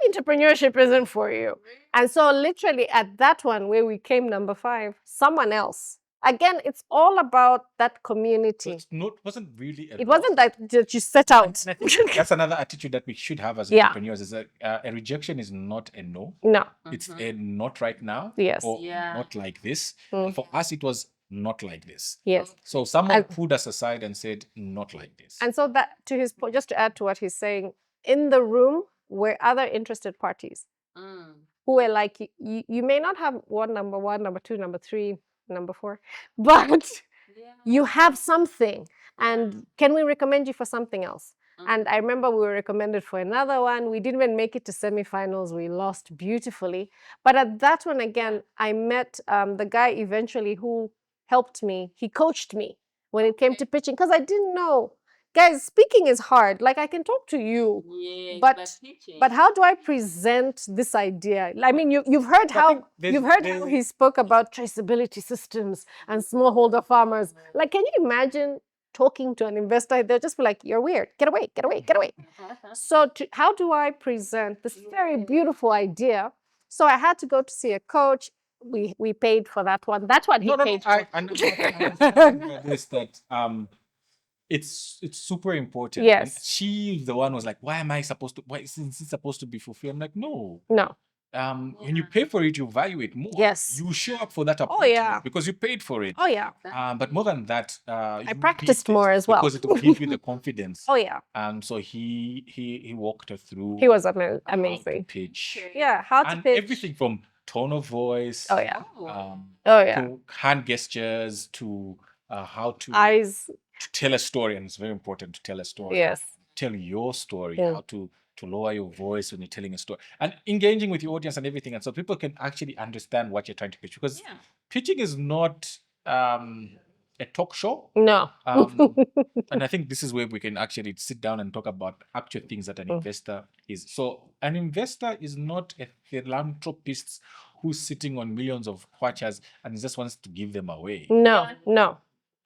entrepreneurship isn't for you. And so literally at that one where we came number 5, someone else. Again, it's all about that So community. it's wasn't really a It loss. wasn't that you set out. And I think that's another attitude that we should have as Yeah. entrepreneurs is that a rejection is not a no. No. It's a not right now. Yes. Or not like this. And for us, it was not like this. Yes. So someone pulled us aside and said, not like this. And so that, to his point, just to add to what he's saying, in the room were other interested parties who were like, you may not have number 1, number 2, number 3, number 4, but you have something. And can we recommend you for something else? And I remember we were recommended for another one. We didn't even make it to semifinals. We lost beautifully. But at that one again, I met the guy eventually who helped me. He coached me when it came to pitching because I didn't know. Guys, speaking is hard. Like I can talk to you, but how do I present this idea? I mean, you've heard how he spoke about traceability systems and smallholder farmers. Like, can you imagine talking to an investor? They'll just be like, "You're weird. Get away, get away, get away." So, how do I present this very beautiful idea? So I had to go to see a coach. We paid for that one. That's what he paid for. I understand this that it's super important. Yes. And she, the one, was like, why is it supposed to be fulfilled? I'm like, no. When you pay for it, you value it more. Yes. You show up for that appointment because you paid for it. Oh yeah. But more than that, I practiced more as well because it will give you the confidence. Oh yeah. So he walked her through. He was How to amazing. pitch. Yeah, how to And pitch. everything from tone of voice. Oh yeah. To hand gestures to how to Eyes. to tell a story, and it's very important to tell a story. Yes. Tell your story, how to lower your voice when you're telling a story, and engaging with your audience and everything, and so people can actually understand what you're trying to pitch. Because pitching is not a talk show. No. And I think this is where we can actually sit down and talk about actual things that an investor is. So an investor is not a philanthropist who's sitting on millions of kwachas and just wants to give them away. No.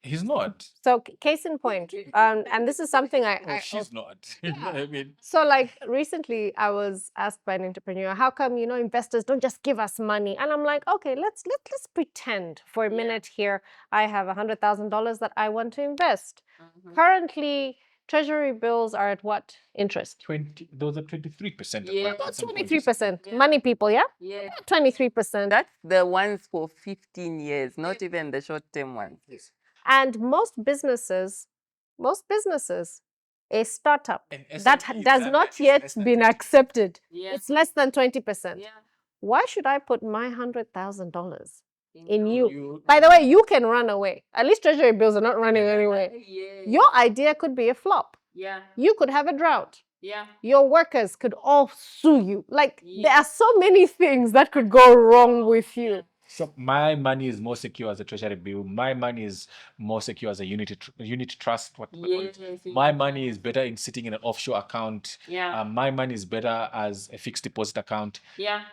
He's not. So case in point, and this is something she's not. I mean, so like recently I was asked by an entrepreneur, how come investors don't just give us money? And I'm like, okay, let's pretend for a minute here. I have $100,000 that I want to invest. Currently, treasury bills are at what interest? Those are 23%. Yeah. That's 23%. Money people, yeah? Yeah. 23%. That's the ones for 15 years, not even the short-term ones. Yes. And most businesses, a startup And that SMEs, does that not is yet less than been 20%. accepted, Yeah. it's less than 20%. Yeah. Why should I put my $100,000 in You- you? By the way, you can run away. At least treasury bills are not running anyway. Yeah. Your idea could be a flop. Yeah. You could have a drought. Yeah. Your workers could all sue you. Like, there are so many things that could go wrong with you. So my money is more secure as a treasury bill. My money is more secure as a unit trust. Yes. My money is better in sitting in an offshore account. Yeah. My money is better as a fixed deposit account. Yeah.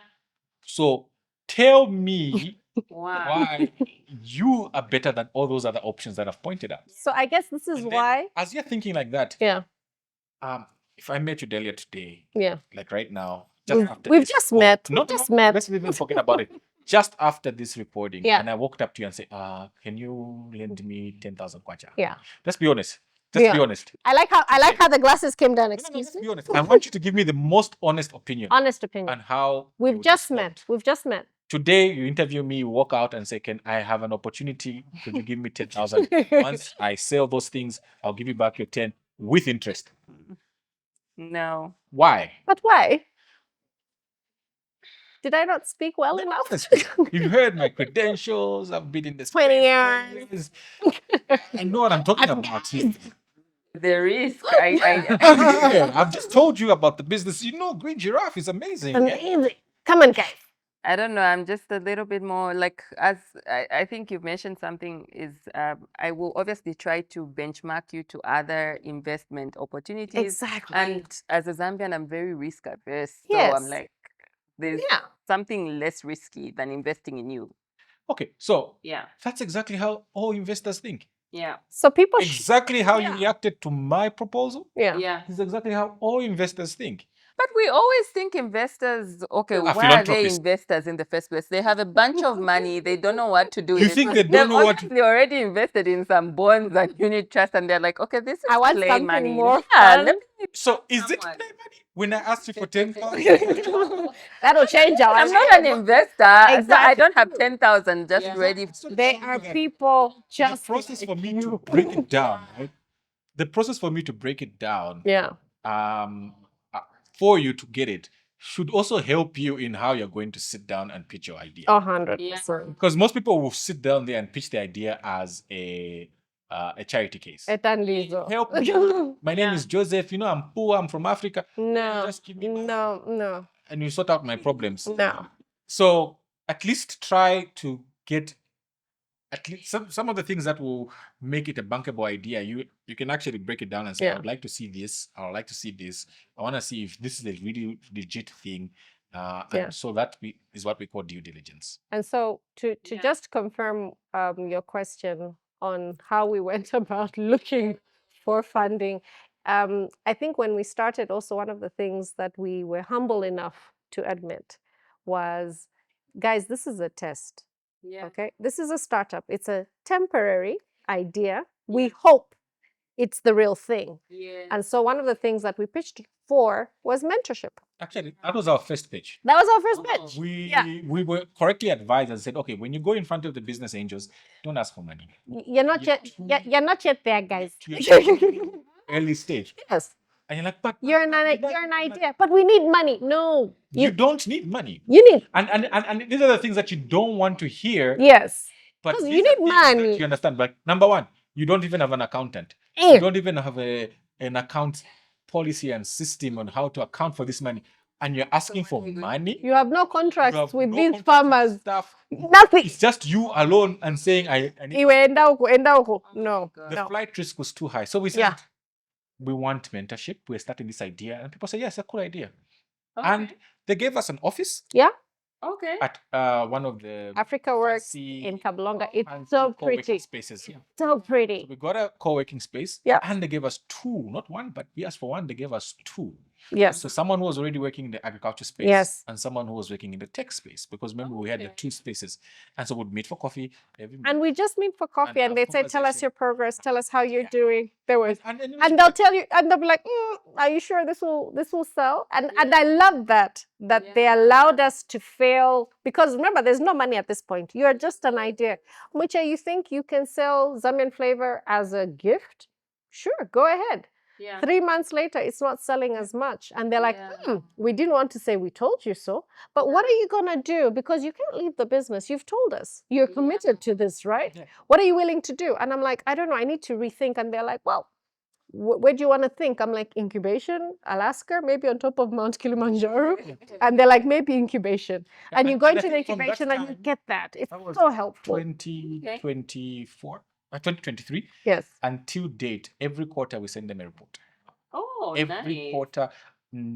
So tell me Wow. why you are better than all those other options that I've pointed out. So I guess this is And then, why. as you're thinking like that, Yeah. if I met you Delia today, Yeah. like right now, We've just met. No, We've just met. Let's even forget about it. Just after this recording, Yeah. and I walked up to you and said, can you lend me 10,000 kwacha? Yeah. Let's be honest. Just be honest. I like how the glasses came down. No, Excuse let's me. be honest. I want you to give me the most honest opinion Honest opinion. on how We've you just respond. met. We've just met. Today, you interview me, you walk out and say, can I have an opportunity? Could you give me 10,000? Once I sell those things, I'll give you back your 10 with interest. No. Why? But why? Did I not speak well enough? Honestly, you've heard my credentials. I've been in this 20 space years. for years. I know what I'm talking about. The risk. I've just told you about the business. Green Giraffe is amazing. Amazing. Come on, guys. I don't know. I'm just a little bit more like, as I think you've mentioned something is, I will obviously try to benchmark you to other investment opportunities. Exactly. And as a Zambian, I'm very risk averse. So Yes. I'm like, there's Yeah. something less risky than investing in you. Okay, so Yeah. that's exactly how all investors think. Yeah. So people Exactly how you Yeah. reacted to my proposal yeah. Yeah. is exactly how all investors think. But we always think investors, okay, Are why are they philanthropists. investors in the first place? They have a bunch of money, they don't know what to do with You it. think they They've don't know what to- obviously already invested in some bonds and unit trust, and they're like, okay, this is I want play something money. more Yeah, fun. let me So is it Someone. play money? When I asked you for 10,000, That'll change our I'm not an investor. Exactly. So I don't have 10,000 just ready. They are people the just process like for me you. to break it down, right? The process for me to break it down, Yeah. um, for you to get it, should also help you in how you're going to sit down and pitch your idea. 100%. Because most people will sit down there and pitch the idea as a charity case. Etandizo. Help me. My name is Joseph. You know, I'm poor. I'm from Africa. No. Just give me money. No. And you sort out my problems. No. So at least try to get at least some of the things that will make it a bankable idea. You can actually break it down and say, I Yeah. would like to see this. I would like to see this. I want to see if this is a really legit thing. Yeah. And so that is what we call due diligence. And so to just confirm your question on how we went about looking for funding, I think when we started, also one of the things that we were humble enough to admit was, guys, this is a test. Yeah. Okay, this is a startup. It's a temporary idea. We hope it's the real thing. Yeah. And so one of the things that we pitched for was mentorship. Actually, that was our first pitch. That was our first pitch. We were correctly advised and said, okay, when you go in front of the business angels, don't ask for money. You're not yet there, guys. Early stage. Yes. And you're like, but You're an idea, but we need money. No, you don't need money. you need And these are the things that you don't want to hear. yes, But 'cause these you are need things that money. You understand? Like number one, you don't even have an accountant. Eh. You don't even have an account policy and system on how to account for this money. And you're asking for money. You have no You contracts have with no these contract with farmers. Stuff. Nothing. It's just you alone and saying I need. Iwe enda huko. No. The flight risk was too high. So we said Yeah. we want mentorship. We're starting this idea. And people say, yes, a cool idea. And they gave us an office Yeah. Okay. at one of the Africa Works fancy- in Kablonga. It's fancy so co-working pretty. spaces. Yeah. So So pretty. we got a co-working space. Yeah. And they gave us two, not one, but we asked for one. They gave us two. Yes. So someone who was already working in the agriculture space, Yes. and someone who was working in the tech space. Because remember, we had the two spaces, and so we'd meet for coffee every And morning. we just meet for coffee, and have they say, "Tell us conversation. your progress. Tell us how you're doing." There was, And and they'll tell you, and they'll be like, "Are you sure this will sell?" And I love that they allowed us to fail, because remember, there's no money at this point. You are just an idea. Mwiche, you think you can sell Zambian flavor as a gift? Sure, go ahead. Yeah. 3 months later, it's not selling as much. And they're like, we didn't want to say we told you so, but what are you going to do? Because you can't leave the business. You've told us. You're committed to this, right? Yeah. What are you willing to do? And I'm like, I don't know. I need to rethink. And they're like, well, where do you want to think? I'm like, incubation, Alaska, maybe on top of Mount Kilimanjaro. And they're like, maybe incubation. And you go and I into the think from that incubation and you time, get that. It's that was so helpful. 2023. Yes. Until date, every quarter we send them a report. Oh, Every nice. quarter,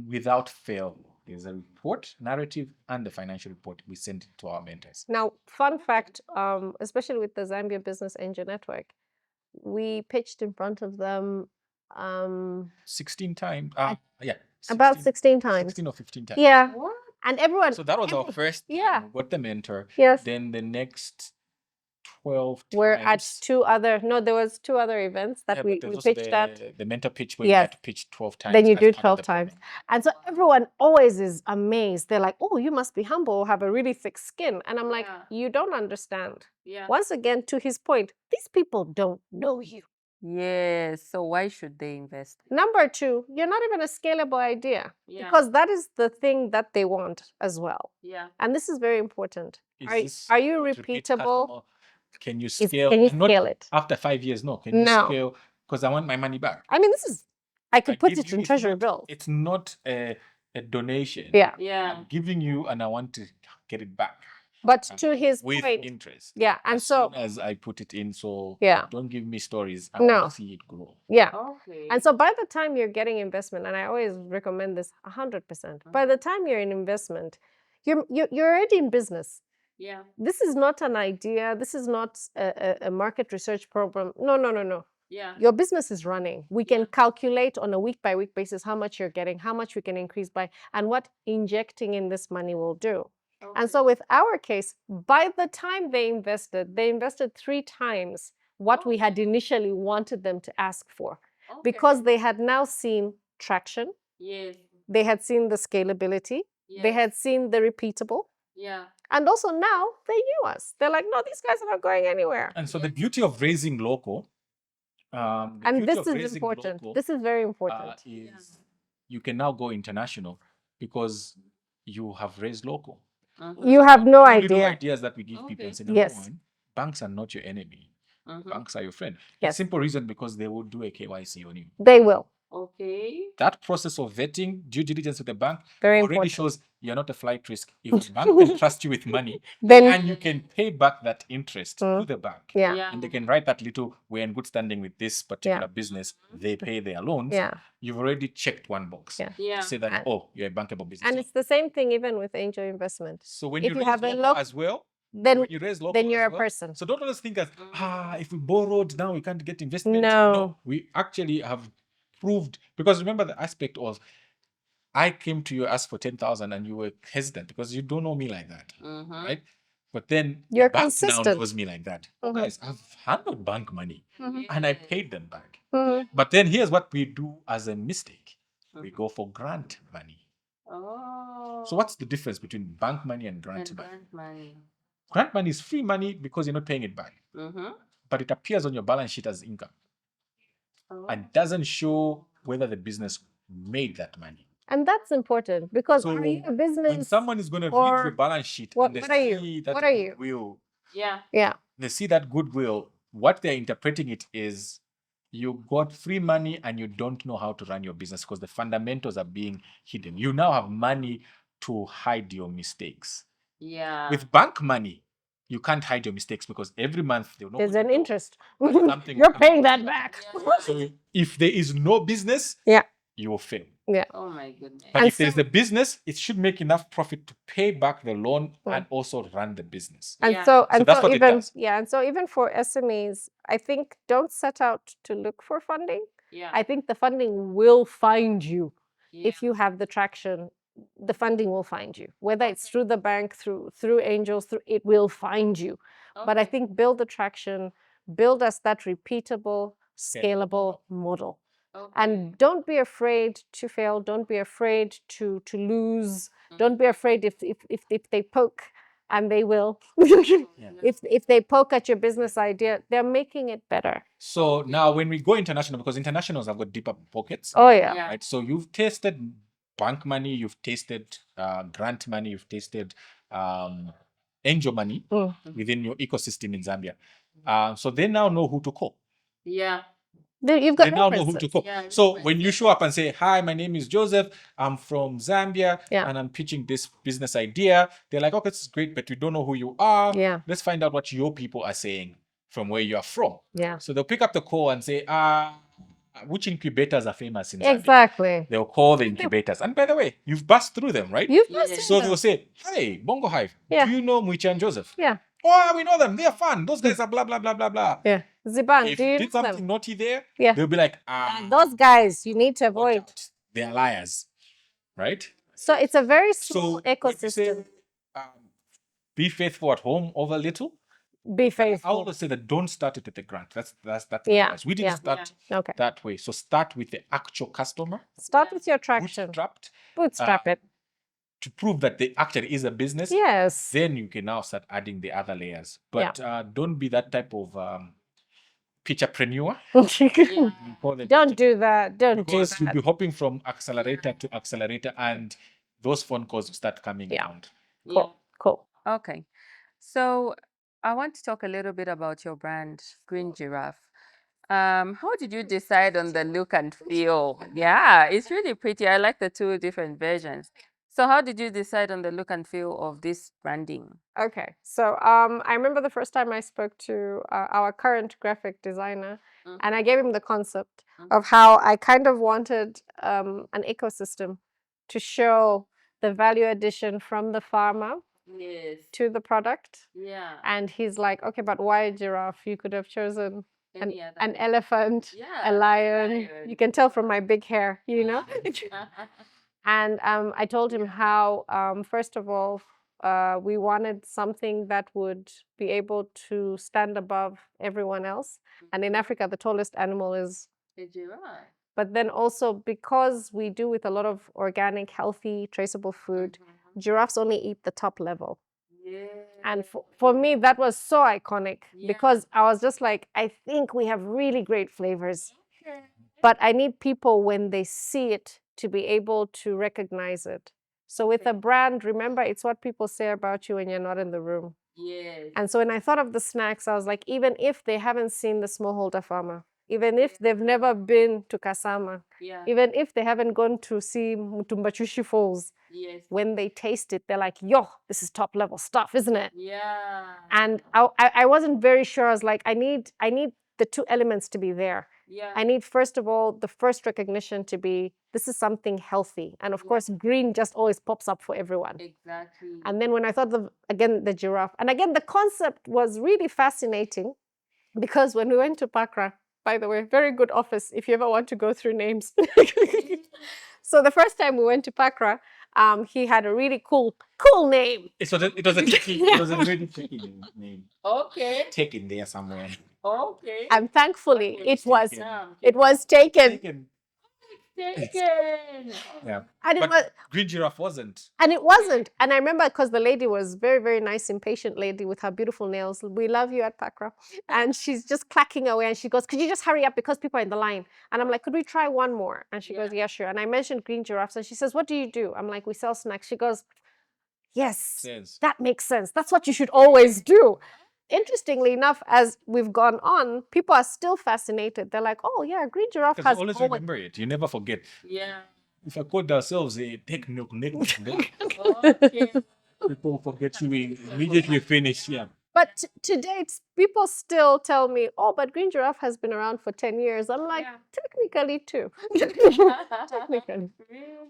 without fail, there's a report, narrative, and the financial report. We send it to our mentors. Now, fun fact, especially with the Zambia Business Angel Network, we pitched in front of them 16 times. Yeah. about 16 times. 16 or 15 times. Yeah. What? And everyone. So that was our first. Yeah. We got the mentor. Yes. Then the next 12 We're at times. there was two other events that Yeah, we but there's also pitched at. the mentor pitch where you Yes. had to pitch 12 times. Then you as do part of 12 the times. program. And so everyone always is amazed. They're like, oh, you must be humble, have a really thick skin. And I'm like, you don't understand. Yeah. Once again, to his point, these people don't know you. Yes. So why should they invest? Number two, you're not even a scalable idea, Yeah. because that is the thing that they want as well. Yeah. And this is very important. Is Are this you repeat repeatable? customer? Can you scale? Can you And not scale it? after 5 years? No. Can you No. scale? Because I want my money back. I mean, I could put give it you- in it's treasury not- bills. It's not a donation. Yeah. Yeah. I'm giving you and I want to get it back. But to his with point, interest. yeah. And As so, soon as I put it in, so yeah. don't give me stories. I No. want to see it grow. Yeah. Okay. And so by the time you're getting investment, and I always recommend this 100%, by the time you're in investment, You're already in business. Yeah. This is not an idea. This is not a market research program. No. Yeah. Your business is running. We can calculate on a week-by-week basis how much you're getting, how much we can increase by, and what injecting in this money will do. And so with our case, by the time they invested 3 times what we had initially wanted them to ask for, because they had now seen traction. Yes. They had seen the scalability. They had seen the repeatable. Yeah. And also now they knew us. They're like, no, these guys are not going anywhere. And so the beauty of raising local, And this is important. This is very important. Is you can now go international because you have raised local. You have no Two little idea. ideas that we give people and say, Yes. number one, banks are not your enemy. Banks are your friend. Yes. Simple reason, because they will do a KYC on you. They will. Okay. That process of vetting, due diligence with the bank, Very already important. shows you're not a flight risk. If the bank can trust you with money, Then and you can pay back that interest to the bank, yeah. and they can write that little, we're in good standing with this particular business, they pay their loans, Yeah. you've already checked one box Yeah. to say that, oh, you're a bankable business. And it's the same thing even with angel investment. So when if you you raise have a local loc- as well, Then when you raise local then you're as a well, person. so don't always think as, if we borrowed now we can't get investment. No. We actually have proved, because remember the aspect of, I came to you, asked for 10,000 and you were hesitant because you don't know me like that, right? But then You're the bank consistent. now knows me like that. Oh, guys, I've handled bank money and I paid them back. But then here's what we do as a mistake. We go for grant money. Oh. So what's the difference between bank money and grant money? Grant money. Grant money is free money because you're not paying it back. But it appears on your balance sheet as income and doesn't show whether the business made that money. And that's important because So are you a business? when someone is going to or read the balance sheet what- and they what are you? see that What are you? goodwill, Yeah. they see that goodwill, what they're interpreting it is you got free money and you don't know how to run your business because the fundamentals are being hidden. You now have money to hide your mistakes. Yeah. With bank money, you can't hide your mistakes because every month they'll know There's an interest. something You're will paying that back. So if there is no business, Yeah. you will fail. Yeah. Oh my goodness. But And if there's a business, it should make enough profit to pay back the loan and also run the business. And Yeah. so that's what it even does. and so even for SMEs, I think don't set out to look for funding. Yeah. I think the funding will find you. Yeah. If you have the traction, the funding will find you. Whether it's through the bank, through angels, it will find you. But I think build the traction, build us that repeatable, scalable model. And don't be afraid to fail. Don't be afraid to lose. Don't be afraid if they poke, and they will. If they poke at your business idea, they're making it better. So now when we go international, because internationals have got deeper pockets. Oh yeah. Right. So you've tasted bank money, you've tasted grant money, you've tasted angel money within your ecosystem in Zambia. So they now know who to call. Yeah. You've got They now know who to call. Yeah, so when you show up and say, hi, my name is Joseph, I'm from Zambia, Yeah. and I'm pitching this business idea, they're like, okay, this is great, but we don't know who you are. Yeah. Let's find out what your people are saying from where you are from. Yeah. So they'll pick up the call and say, which incubators are famous in Zambia? Exactly. They'll call the incubators. And by the way, you've passed through them, right? You've Yeah. busted So them. they'll say, hey, Bongo Hive, Yeah. do you know Mwiche and Joseph? Yeah. Oh, we know them. They're fun. Those guys are blah, blah, blah, blah, blah. Yeah. Ziban, If do you you did know something them? naughty there, Yeah. they'll be like, Those guys you need to watch avoid. out. They're liars, right? So it's a very So small when you say, ecosystem. be faithful at home over little, Be I faithful. always say that don't start it with the grant. That's Yeah, advice. We didn't yeah. start Okay. that way. So start with the actual customer, Start with your traction. bootstrapped, Bootstrap it. to prove that they actually is a business. Yes. Then you can now start adding the other layers. But don't be that type of pitcherpreneur. We call it Don't do that. Don't do because you'll that. be hopping from accelerator to accelerator, and those phone calls will start coming around. Cool. Cool. Okay. So I want to talk a little bit about your brand, Green Giraffe. How did you decide on the look and feel? Yeah, it's really pretty. I like the two different versions. So how did you decide on the look and feel of this branding? Okay. So I remember the first time I spoke to our current graphic designer, and I gave him the concept of how I kind of wanted an ecosystem to show the value addition from the farmer Yes. to the product. Yeah. And he's like, okay, but why a giraffe? You could have chosen Any other. an elephant, Yeah, a lion. You can tell from my big hair, you know? And I told him how, first of all, we wanted something that would be able to stand above everyone else. And in Africa, the tallest animal is A giraffe. but then also because we do with a lot of organic, healthy, traceable food, giraffes only eat the top level. Yeah. And for me, that was so iconic Yeah. because I was just like, I think we have really great flavors, Okay. but I need people when they see it to be able to recognize it. So with a brand, remember, it's what people say about you when you're not in the room. Yes. And so when I thought of the snacks, I was like, even if they haven't seen the smallholder farmer, even if they've never been to Kasama, Yeah. even if they haven't gone to see Mutumbachushi Falls, Yes. when they taste it, they're like, yo, this is top level stuff, isn't it? Yeah. And I wasn't very sure. I was like, I need the two elements to be there. Yeah. I need, first of all, the first recognition to be, this is something healthy. And of course, green just always pops up for everyone. Exactly. And then when I thought of, again, the giraffe, and again, the concept was really fascinating because when we went to Pakra, by the way, very good office if you ever want to go through names. So the first time we went to Pakra, he had a really cool name. It was a really tricky name. Okay. Take in there somewhere. Okay. And thankfully, Okay. it was taken. Taken. Yeah. And it But was, Green Giraffe wasn't. and it wasn't. And I remember because the lady was very, very nice, impatient lady with her beautiful nails. We love you at Pakra. And she's just clacking away. And she goes, could you just hurry up because people are in the line? And I'm like, could we try one more? And she goes, yeah, sure. And I mentioned green giraffes. And she says, what do you do? I'm like, we sell snacks. She goes, yes, Sense. that makes sense. That's what you should always do. Interestingly enough, as we've gone on, people are still fascinated. They're like, oh, yeah, green giraffe Because has you always remember it. You never forget. Yeah. If I called ourselves a technique, Okay. people forget you immediately finish. Yeah. But to date, people still tell me, oh, but green giraffe has been around for 10 years. I'm like, technically too. Technically.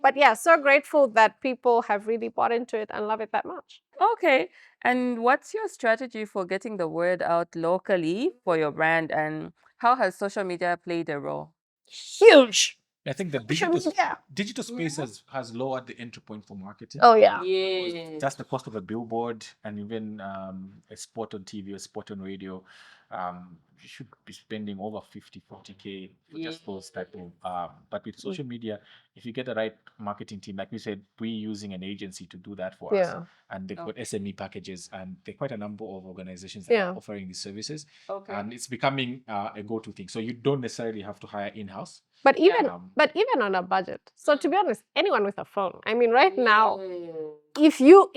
But yeah, so grateful that people have really bought into it and love it that much. Okay. And what's your strategy for getting the word out locally for your brand, and how has social media played a role? Huge. I think the digital space has lowered the entry point for marketing. Oh, yeah. Yes. That's the cost of a billboard and even a spot on TV or spot on radio. You should be spending over 40K for just those type of. But with social media, if you get the right marketing team, like we said, we're using an agency to do that for us. And they've got SME packages, and there are quite a number of organizations that are offering these services. Okay. And it's becoming a go-to thing. So you don't necessarily have to hire in-house. But even on a budget. So to be honest, anyone with a phone. I mean, right now, if you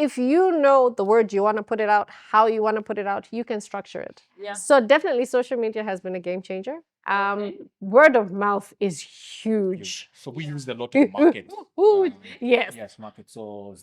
know the word you want to put it out, how you want to put it out, you can structure it. Yeah. So definitely social media has been a game changer. Word of mouth is huge. So we use a lot of market. Yes, market. So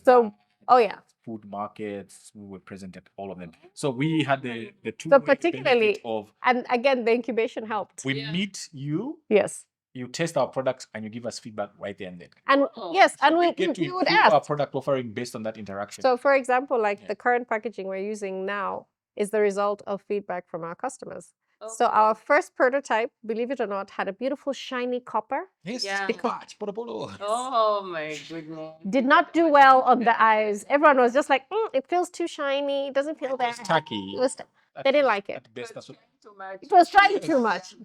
oh yeah. Food markets, we were present at all of them. So we had the two So particularly of, and again, the incubation helped. we meet you. Yes. You test our products and you give us feedback right there and then. And yes, and we get to would improve ask our product offering based on that interaction. So for example, like the current packaging we're using now is the result of feedback from our customers. So our first prototype, believe it or not, had a beautiful shiny copper. Yes, Oh my goodness. Did not do well on the eyes. Everyone was just like, it feels too shiny. It doesn't feel that. tacky. They didn't like it. At best, that's what, It was trying too much.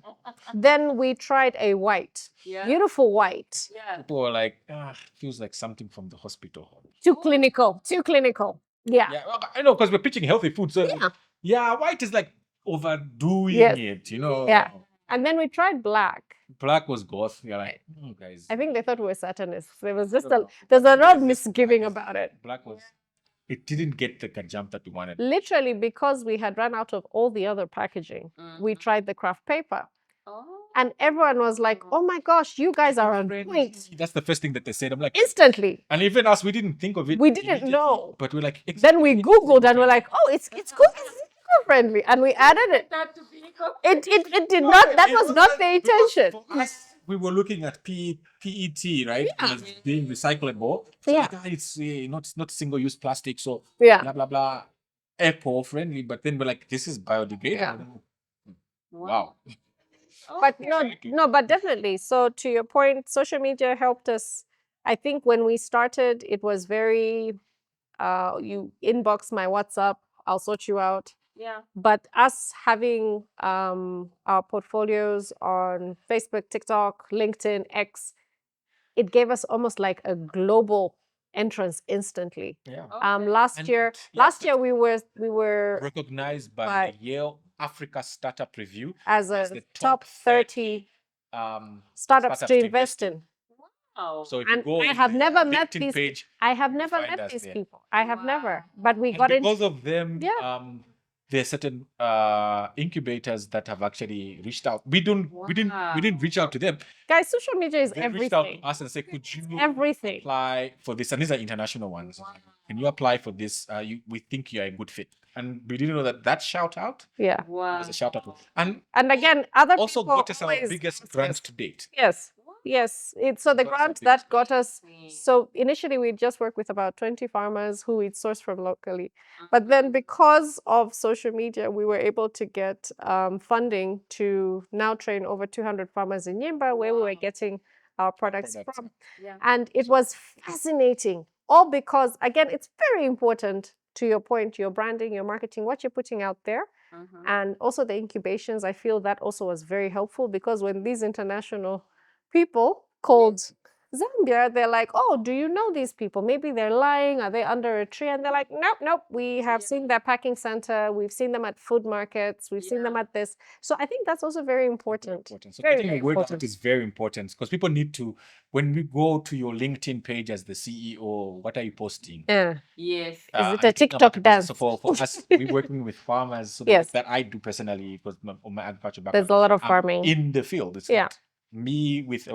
Then we tried a white, beautiful white. people were like, feels like something from the hospital. Too clinical. Yeah. Yeah, well, I know, because we're pitching healthy food. So white is like overdoing it, you know. Yeah. And then we tried black. Black was goth. You're like, guys. I think they thought we were Satanists. There was just there's a lot of misgiving about it. Black was, it didn't get the jump that we wanted. Literally, because we had run out of all the other packaging, we tried the craft paper. And everyone was like, oh my gosh, you guys are on point. That's the first thing that they said. I'm like, instantly. And even us, we didn't think of it. We didn't know. But we're like, then we Googled and we're like, oh, it's good. It's eco-friendly. And we added it. It did not, that was not the intention. For us, we were looking at PET, right? As being recyclable. So Yeah. like, it's not single-use plastic, so Yeah. blah blah blah, eco-friendly. But then we're like, this is biodegradable. Wow. But but definitely. So to your point, social media helped us. I think when we started, it was very you inbox my WhatsApp, I'll sort you out. Yeah. But us having our portfolios on Facebook, TikTok, LinkedIn, X, it gave us almost like a global entrance instantly. Yeah. Last year we were Recognized by by- the Yale Africa Startup Review as as a the top 30 startups to invest in. Oh. So if you And go I on have the never met LinkedIn these. page, I have you'll never find met us these there. people. I have never. But we And got into. because of them, Yeah. there are certain incubators that have actually reached out. We didn't reach out to them. Guys, social media is They reached out everything. to us and said, could you Everything. apply for this? And these are international ones. Can you apply for this? We think you are a good fit. And we didn't know that shout out Yeah. was a shout out. And again, other also people got us our always biggest ask grant us. to date. Yes. Yes. So the Got us our grant biggest that got us. So initially we just worked with about 20 farmers who we'd sourced from locally. But then because of social media, we were able to get funding to now train over 200 farmers in Yimba, where we were getting our products from. Yeah. And it was fascinating, all because, again, it's very important, to your point, your branding, your marketing, what you're putting out there. And also the incubations, I feel that also was very helpful, because when these international people called Zambia, they're like, oh, do you know these people? Maybe they're lying. Are they under a tree? And they're like, nope. We have seen their packing center. We've seen them at food markets. We've seen them at this. So I think that's also very important. So Very, getting very a word out important. is very important, because people need to, when we go to your LinkedIn page as the CEO, what are you posting? Yeah. Yes. Is it Are a you talking about TikTok the business? dance? So for us, we're working with farmers. So Yes. that I do personally, because of my agriculture background. There's a lot of I'm farming. in the field. It's Yeah. not me with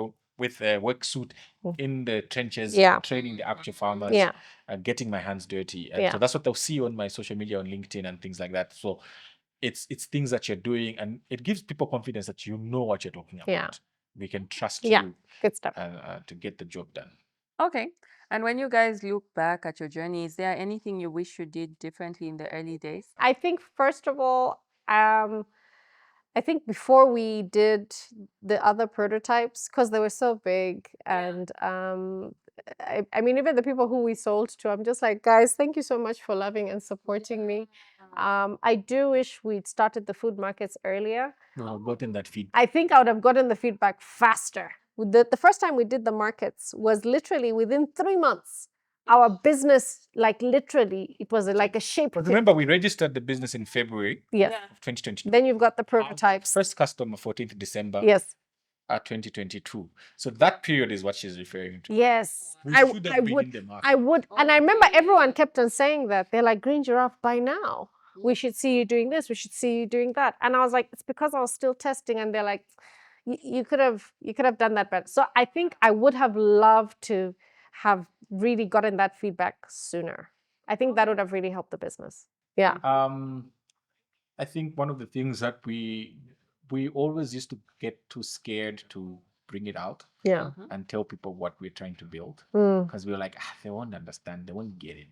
a work suit in the trenches, Yeah. training the actual farmers, Yeah. and getting my hands dirty. And Yeah. so that's what they'll see on my social media, on LinkedIn and things like that. So it's things that you're doing, and it gives people confidence that you know what you're talking about. Yeah. We can trust Yeah. you Good stuff. to get the job done. Okay. And when you guys look back at your journey, is there anything you wish you did differently in the early days? I think, first of all, I think before we did the other prototypes, because they were so big, and I mean, even the people who we sold to, I'm just like, guys, thank you so much for loving and supporting me. I do wish we'd started the food markets earlier. No, I've gotten that feedback. I think I would have gotten the feedback faster. The first time we did the markets was literally within 3 months. Our business, like literally, it was like a shape. But remember, we registered the business in February Yes. of 2022. Then you've got the prototypes. First customer, 14th December Yes. 2022. So that period is what she's referring to. Yes. We should have been in the market. I would. And I remember everyone kept on saying that. They're like, Green Giraffe, by now, we should see you doing this. We should see you doing that. And I was like, it's because I was still testing. And they're like, you could have done that better. So I think I would have loved to have really gotten that feedback sooner. I think that would have really helped the business. Yeah. I think one of the things that we always used to get too scared to bring it out Yeah. and tell people what we're trying to build, Mm. because we were like, they won't understand, they won't get it.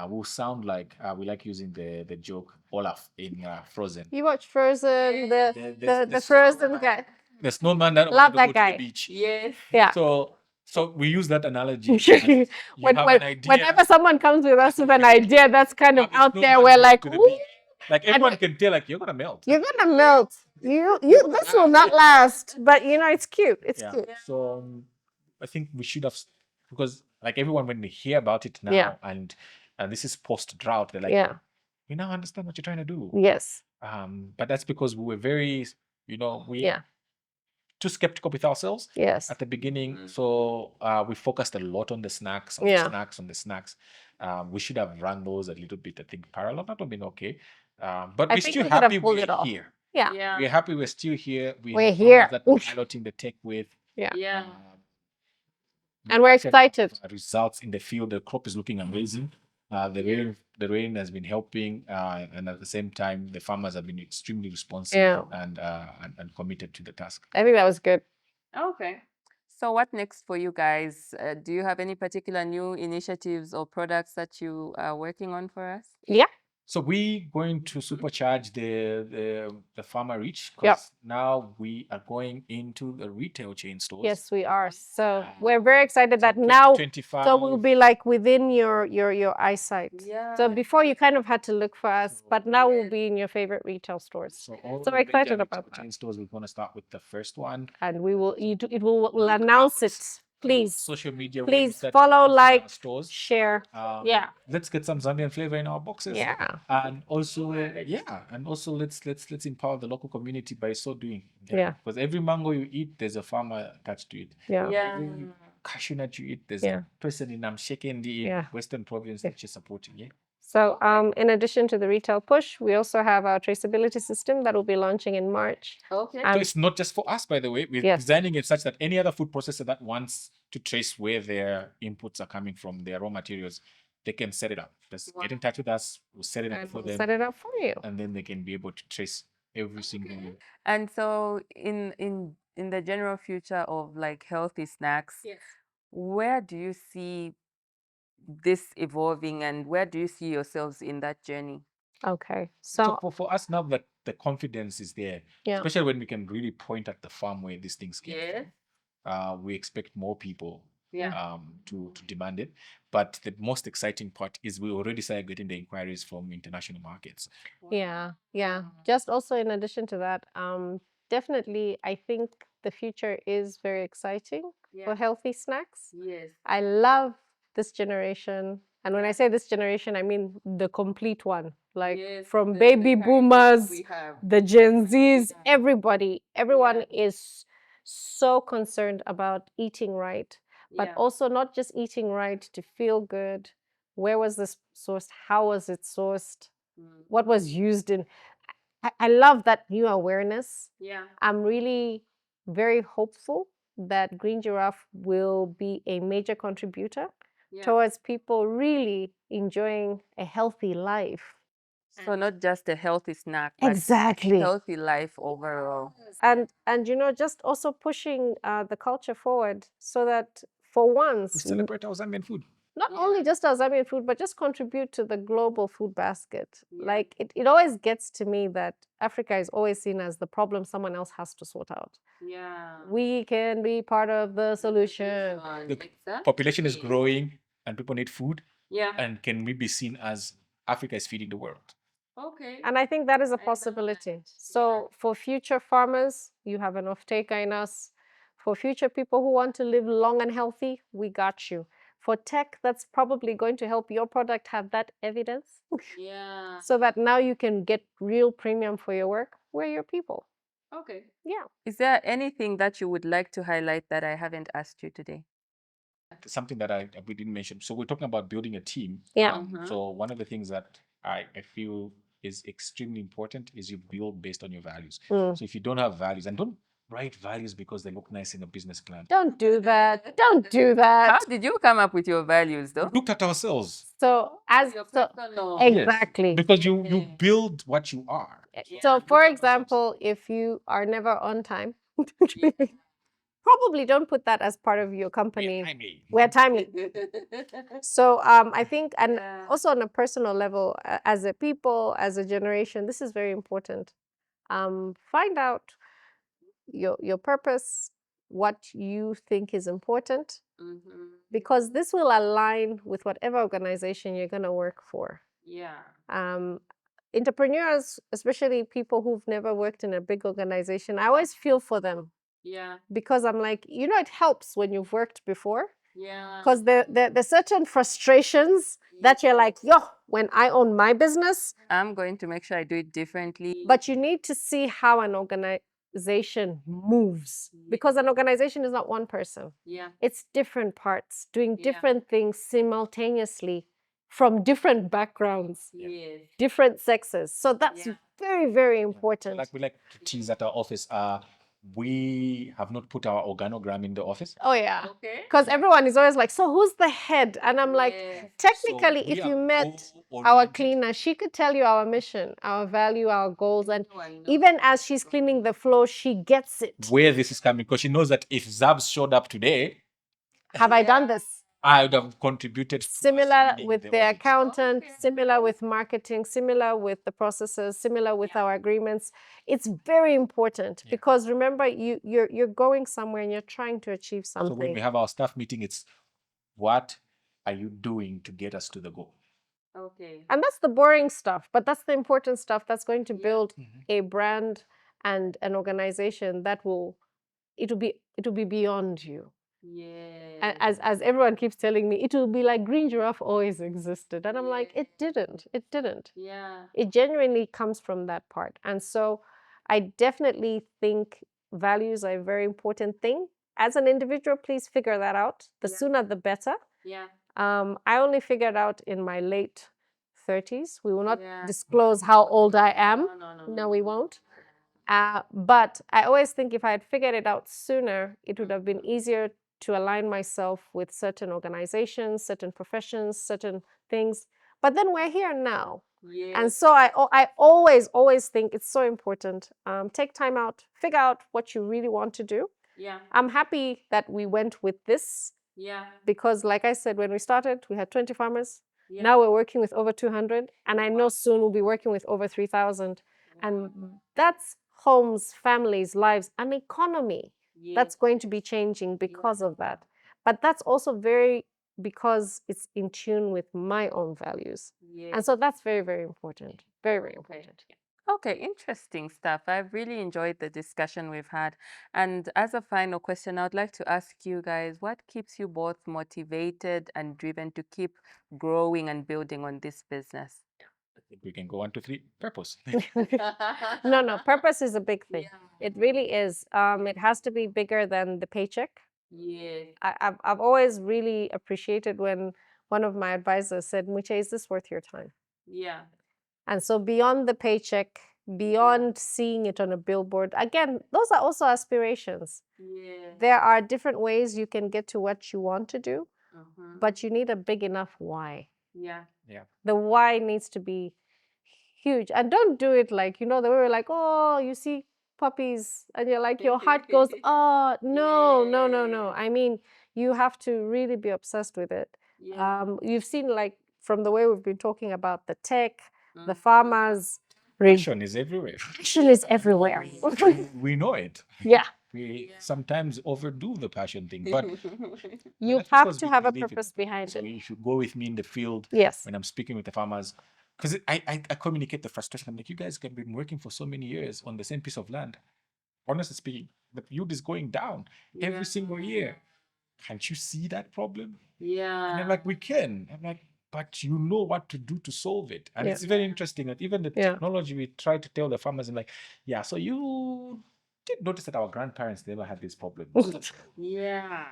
We'll sound like we like using the joke Olaf in Frozen. You watch Frozen, the the Frozen guy. The snowman that Love wanted to that go to guy. the beach. Yes. Yeah. So we use that analogy. You have an idea. Whenever someone comes with us with an idea that's kind of out there, we're like, to the "Ooh." beach. Like everyone can tell, like you're gonna melt. You're gonna melt. This will not last. But it's cute. It's Yeah. cute. So I think we should have, because like everyone, when they hear about it now, Yeah. and this is post drought, they're like, Yeah. we now understand what you're trying to do. Yes. But that's because we were very, we Yeah. too skeptical with ourselves Yes. at the beginning. So we focused a lot on the snacks, on Yeah. the snacks. We should have run those a little bit, I think, parallel. That would have been okay. But I we're think still we could have happy pulled we're it off. here. Yeah. Yeah. We're happy we're still here. We're here. That we're piloting the tech with. Yeah. Yeah. And we're actually excited. have results in the field. The crop is looking amazing. The rain has been helping, and at the same time, the farmers have been extremely responsive Yeah. and committed to the task. I think that was good. Okay. So what next for you guys? Do you have any particular new initiatives or products that you are working on for us? Yeah. So we're going to supercharge the farmer reach Yep. because now we are going into the retail chain stores. Yes, we are. So we're very excited that So now, 2025. so we'll be like within your eyesight. Yeah. So before you kind of had to look for us, but now we'll be in your favorite retail stores. So all So the we're excited major about retail that. chain stores, we're going to start with the first one. And we will, we'll announce it. Please, Social media. please that follow, post in our like, stores. share. Yeah. Let's get some Zambian flavor in our boxes. Yeah. And also, let's empower the local community by so doing. Yeah. Because every mango you eat, there's a farmer attached to it. Yeah. Every cashew nut you eat, there's Yeah. a person in Namsheke Yeah. Western Province that you're supporting. Yeah. So in addition to the retail push, we also have our traceability system that will be launching in March. Okay. So it's not just for us, by the way. We're Yes. designing it such that any other food processor that wants to trace where their inputs are coming from, their raw materials, they can set it up. Just get in touch with us. We'll set it up And for we'll them. set it up for you. And then they can be able to trace every single. And so in the general future of like healthy snacks, where do you see this evolving and where do you see yourselves in that journey? Okay. So So for us now that the confidence is there, yeah. especially when we can really point at the farm where these things came Yes. from, we expect more people Yeah. to demand it. But the most exciting part is we already started getting the inquiries from international markets. Yeah, yeah. Just also in addition to that, definitely I think the future is very exciting for healthy snacks. Yes. I love this generation. And when I say this generation, I mean the complete one. Like Yes, from the baby curriculum boomers, we have. the Gen Zs, everybody. Everyone is so concerned about eating right, but also not just eating right to feel good. Where was this sourced? How was it sourced? What was used in? I love that new awareness. Yeah. I'm really very hopeful that Green Giraffe will be a major contributor towards people really enjoying a healthy life. So not just a healthy snack, but Exactly. healthy life overall. And you know, just also pushing the culture forward so that for once, We celebrate our Zambian food. not only just our Zambian food, but just contribute to the global food basket. Like it always gets to me that Africa is always seen as the problem someone else has to sort out. Yeah. We can be part of the solution. The population is growing and people need food. Yeah. And can we be seen as Africa is feeding the world? Okay. And I think that is a possibility. So for future farmers, you have an off-taker in us. For future people who want to live long and healthy, we got you. For tech, that's probably going to help your product have that evidence. Yeah. So that now you can get real premium for your work. We're your people. Okay. Yeah. Is there anything that you would like to highlight that I haven't asked you today? Something that we didn't mention. So we're talking about building a team. Yeah. So one of the things that I feel is extremely important is you build based on your values. So if you don't have values, and don't write values because they look nice in a business plan. Don't do that. Don't do that. How did you come up with your values though? Look at ourselves. So exactly. Because you build what you are. So for example, if you are never on time, probably don't put that as part of your company. We're timely. So I think, and also on a personal level, as a people, as a generation, this is very important. Find out your purpose, what you think is important, because this will align with whatever organization you're going to work for. Yeah. Entrepreneurs, especially people who've never worked in a big organization, I always feel for them. Yeah. Because I'm like, you know, it helps when you've worked before. Yeah. Because there's certain frustrations that you're like, yo, when I own my business. I'm going to make sure I do it differently. But you need to see how an organization moves. Because an organization is not one person. Yeah. It's different parts doing different things simultaneously from different backgrounds, different sexes. So that's very, very important. Like we like to tease at our office, we have not put our organogram in the office. Oh yeah. Okay. Because everyone is always like, so who's the head? And I'm like, Yes. technically, So we if are you met our goal-oriented. cleaner, she could tell you our mission, our value, our goals. And Everyone knows even that. as she's cleaning the floor, she gets it. Where this is coming, because she knows that if Zabs showed up today, Have I done this? I would have contributed. to us Similar winning with the the audit. accountant, Okay. similar with marketing, similar with the processes, similar with our agreements. It's very important Yeah. because remember, you're going somewhere and you're trying to achieve So when something. we have our staff meeting, it's what are you doing to get us to the goal? Okay. And that's the boring stuff, but that's the important stuff that's going to Yeah. build Mhm. a brand and an organization that will be beyond you. Yeah. As everyone keeps telling me, it will be like Green Giraffe always existed. And I'm like, it didn't. It didn't. Yeah. It genuinely comes from that part. And so I definitely think values are a very important thing. As an individual, please figure that out. The Yeah. sooner the better. Yeah. I only figured out in my late 30s. We will not Yeah. disclose how old I am. No, We won't. But I always think if I had figured it out sooner, it would have been easier to align myself with certain organizations, certain professions, certain things. But then we're here now. Yeah. And so I always think it's so important. Take time out, figure out what you really want to do. Yeah. I'm happy that we went with this Yeah. because, like I said, when we started, we had 20 farmers. Yeah. Now we're working with over 200, and I know soon we'll be working with over 3,000. And that's homes, families, lives, an economy Yeah. that's going to be changing because of that. But that's also very because it's in tune with my own values. Yeah. And so that's very, very important. Very, very important. Okay, interesting stuff. I've really enjoyed the discussion we've had. And as a final question, I'd like to ask you guys, what keeps you both motivated and driven to keep growing and building on this business? I think we can go 1, 2, 3. Purpose. No, purpose is a big thing. Yeah. It really is. It has to be bigger than the paycheck. Yeah. I've always really appreciated when one of my advisors said, Mwiche, is this worth your time? Yeah. And so beyond the paycheck, beyond seeing it on a billboard, again, those are also aspirations. Yeah. There are different ways you can get to what you want to do, Uh-huh. but you need a big enough why. Yeah. Yeah. The why needs to be huge. And don't do it like, the way we're like, oh, you see puppies and you're like, your heart goes, oh, no. I mean, you have to really be obsessed with it. Yeah. You've seen like from the way we've been talking about the tech, the farmers. Passion is everywhere. Passion is everywhere. We know it. Yeah. We sometimes overdo the passion thing, but You that's have because to we have a believe it. purpose behind So it. you should go with me in the field Yes. when I'm speaking with the farmers, because I communicate the frustration. I'm like, you guys have been working for so many years on the same piece of land. Honestly speaking, the yield is going down every single year. Can't you see that problem? Yeah. And I'm like, we can. I'm like, but you know what to do to solve it. And Yeah. it's very interesting that even the Yeah. technology we try to tell the farmers, and like, yeah, so you did notice that our grandparents never had this problem. Yeah.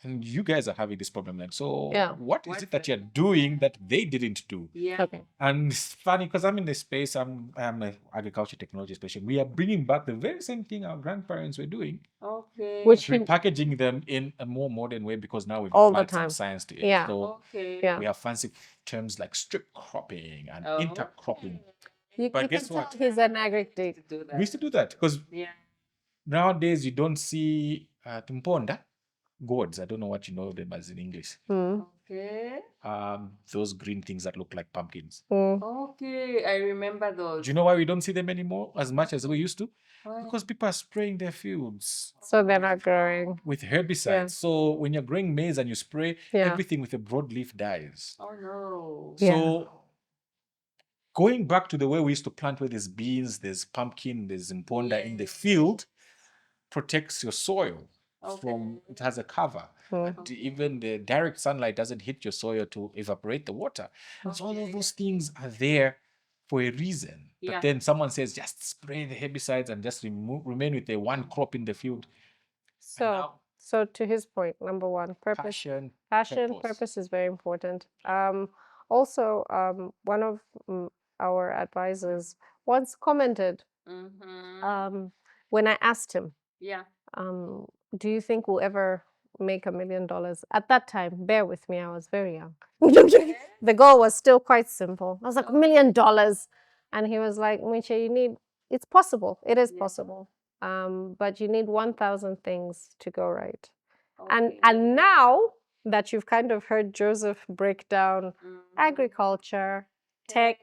And you guys are having this problem. Like, so Yeah. what is it that you're doing that they didn't do? Yeah. Okay. And it's funny because I'm in this space, I'm an agriculture technology specialist. We are bringing back the very same thing our grandparents were doing, Okay. Which repackaging them in a more modern way because now we've all the applied some time. science to it. Yeah. So Okay. Yeah. we have fancy terms like strip cropping and Oh. intercropping. You But can guess tell what? he's an agric To date. do that. We used to do that because Yeah. nowadays you don't see tumponda gourds. I don't know what you know them as in English. Okay. Those green things that look like pumpkins. Okay. I remember those. Do you know why we don't see them anymore as much as we used to? Why? Because people are spraying their fields So they're not growing. with herbicides. Yeah. So when you're growing maize and you spray, Yeah. everything with a broadleaf dies. Oh no. Yeah. So going back to the way we used to plant where there's beans, there's pumpkin, there's imponda in the field, protects your soil from, it has a cover. And even the direct sunlight doesn't hit your soil to evaporate the water. So all of those things are there for a reason. Yeah. But then someone says, just spray the herbicides and just remain with the one crop in the field. So to his point, number one, purpose. Passion, purpose is very important. Also, one of our advisors once commented when I asked him, Yeah. Do you think we'll ever make $1 million? At that time, bear with me, I was very young. The goal was still quite simple. I was like, $1 million. And he was like, Mwiche, it's possible. It is possible. But you need 1,000 things to go right. And now that you've kind of heard Joseph break down agriculture, tech,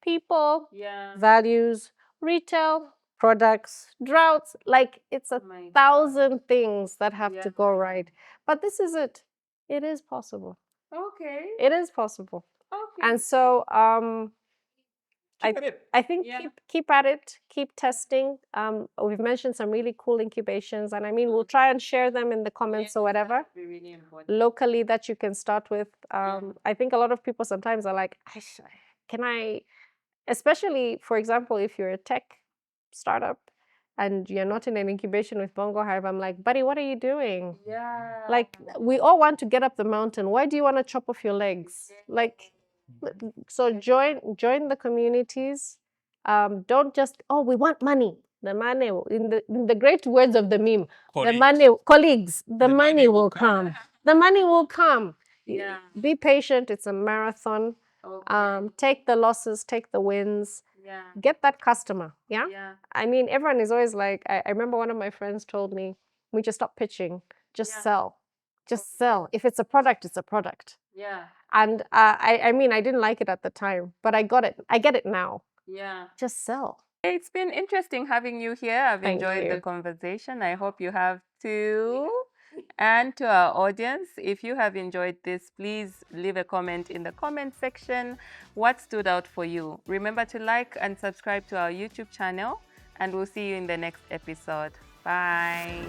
people, values, retail, products, droughts, like it's 1,000 things that have to go right. But this is it. It is possible. Okay. It is possible. Okay. And so Keep at it. I think keep at it, keep testing. We've mentioned some really cool incubations, and I mean we'll try and share them in the comments or whatever. Really important. Locally that you can start with. I think a lot of people sometimes are like, can I, especially for example, if you're a tech startup and you're not in an incubation with Bongo Hive, I'm like, buddy, what are you doing? Yeah. Like, we all want to get up the mountain. Why do you want to chop off your legs? Like, so join the communities. Don't just, oh, we want money. The money, in the great words of the meme, the money, colleagues, the money will come. The money will come. Yeah. Be patient. It's a marathon. Take the losses, take the wins. Yeah. Get that customer. Yeah. Yeah. I mean, everyone is always like, I remember one of my friends told me, we just stop pitching, just sell. Just sell. If it's a product, it's a product. Yeah. And I mean, I didn't like it at the time, but I got it. I get it now. Yeah. Just sell. It's been interesting having you here. I've Thank enjoyed you. the conversation. I hope you have too. And to our audience, if you have enjoyed this, please leave a comment in the comment section. What stood out for you? Remember to like and subscribe to our YouTube channel, and we'll see you in the next episode. Bye.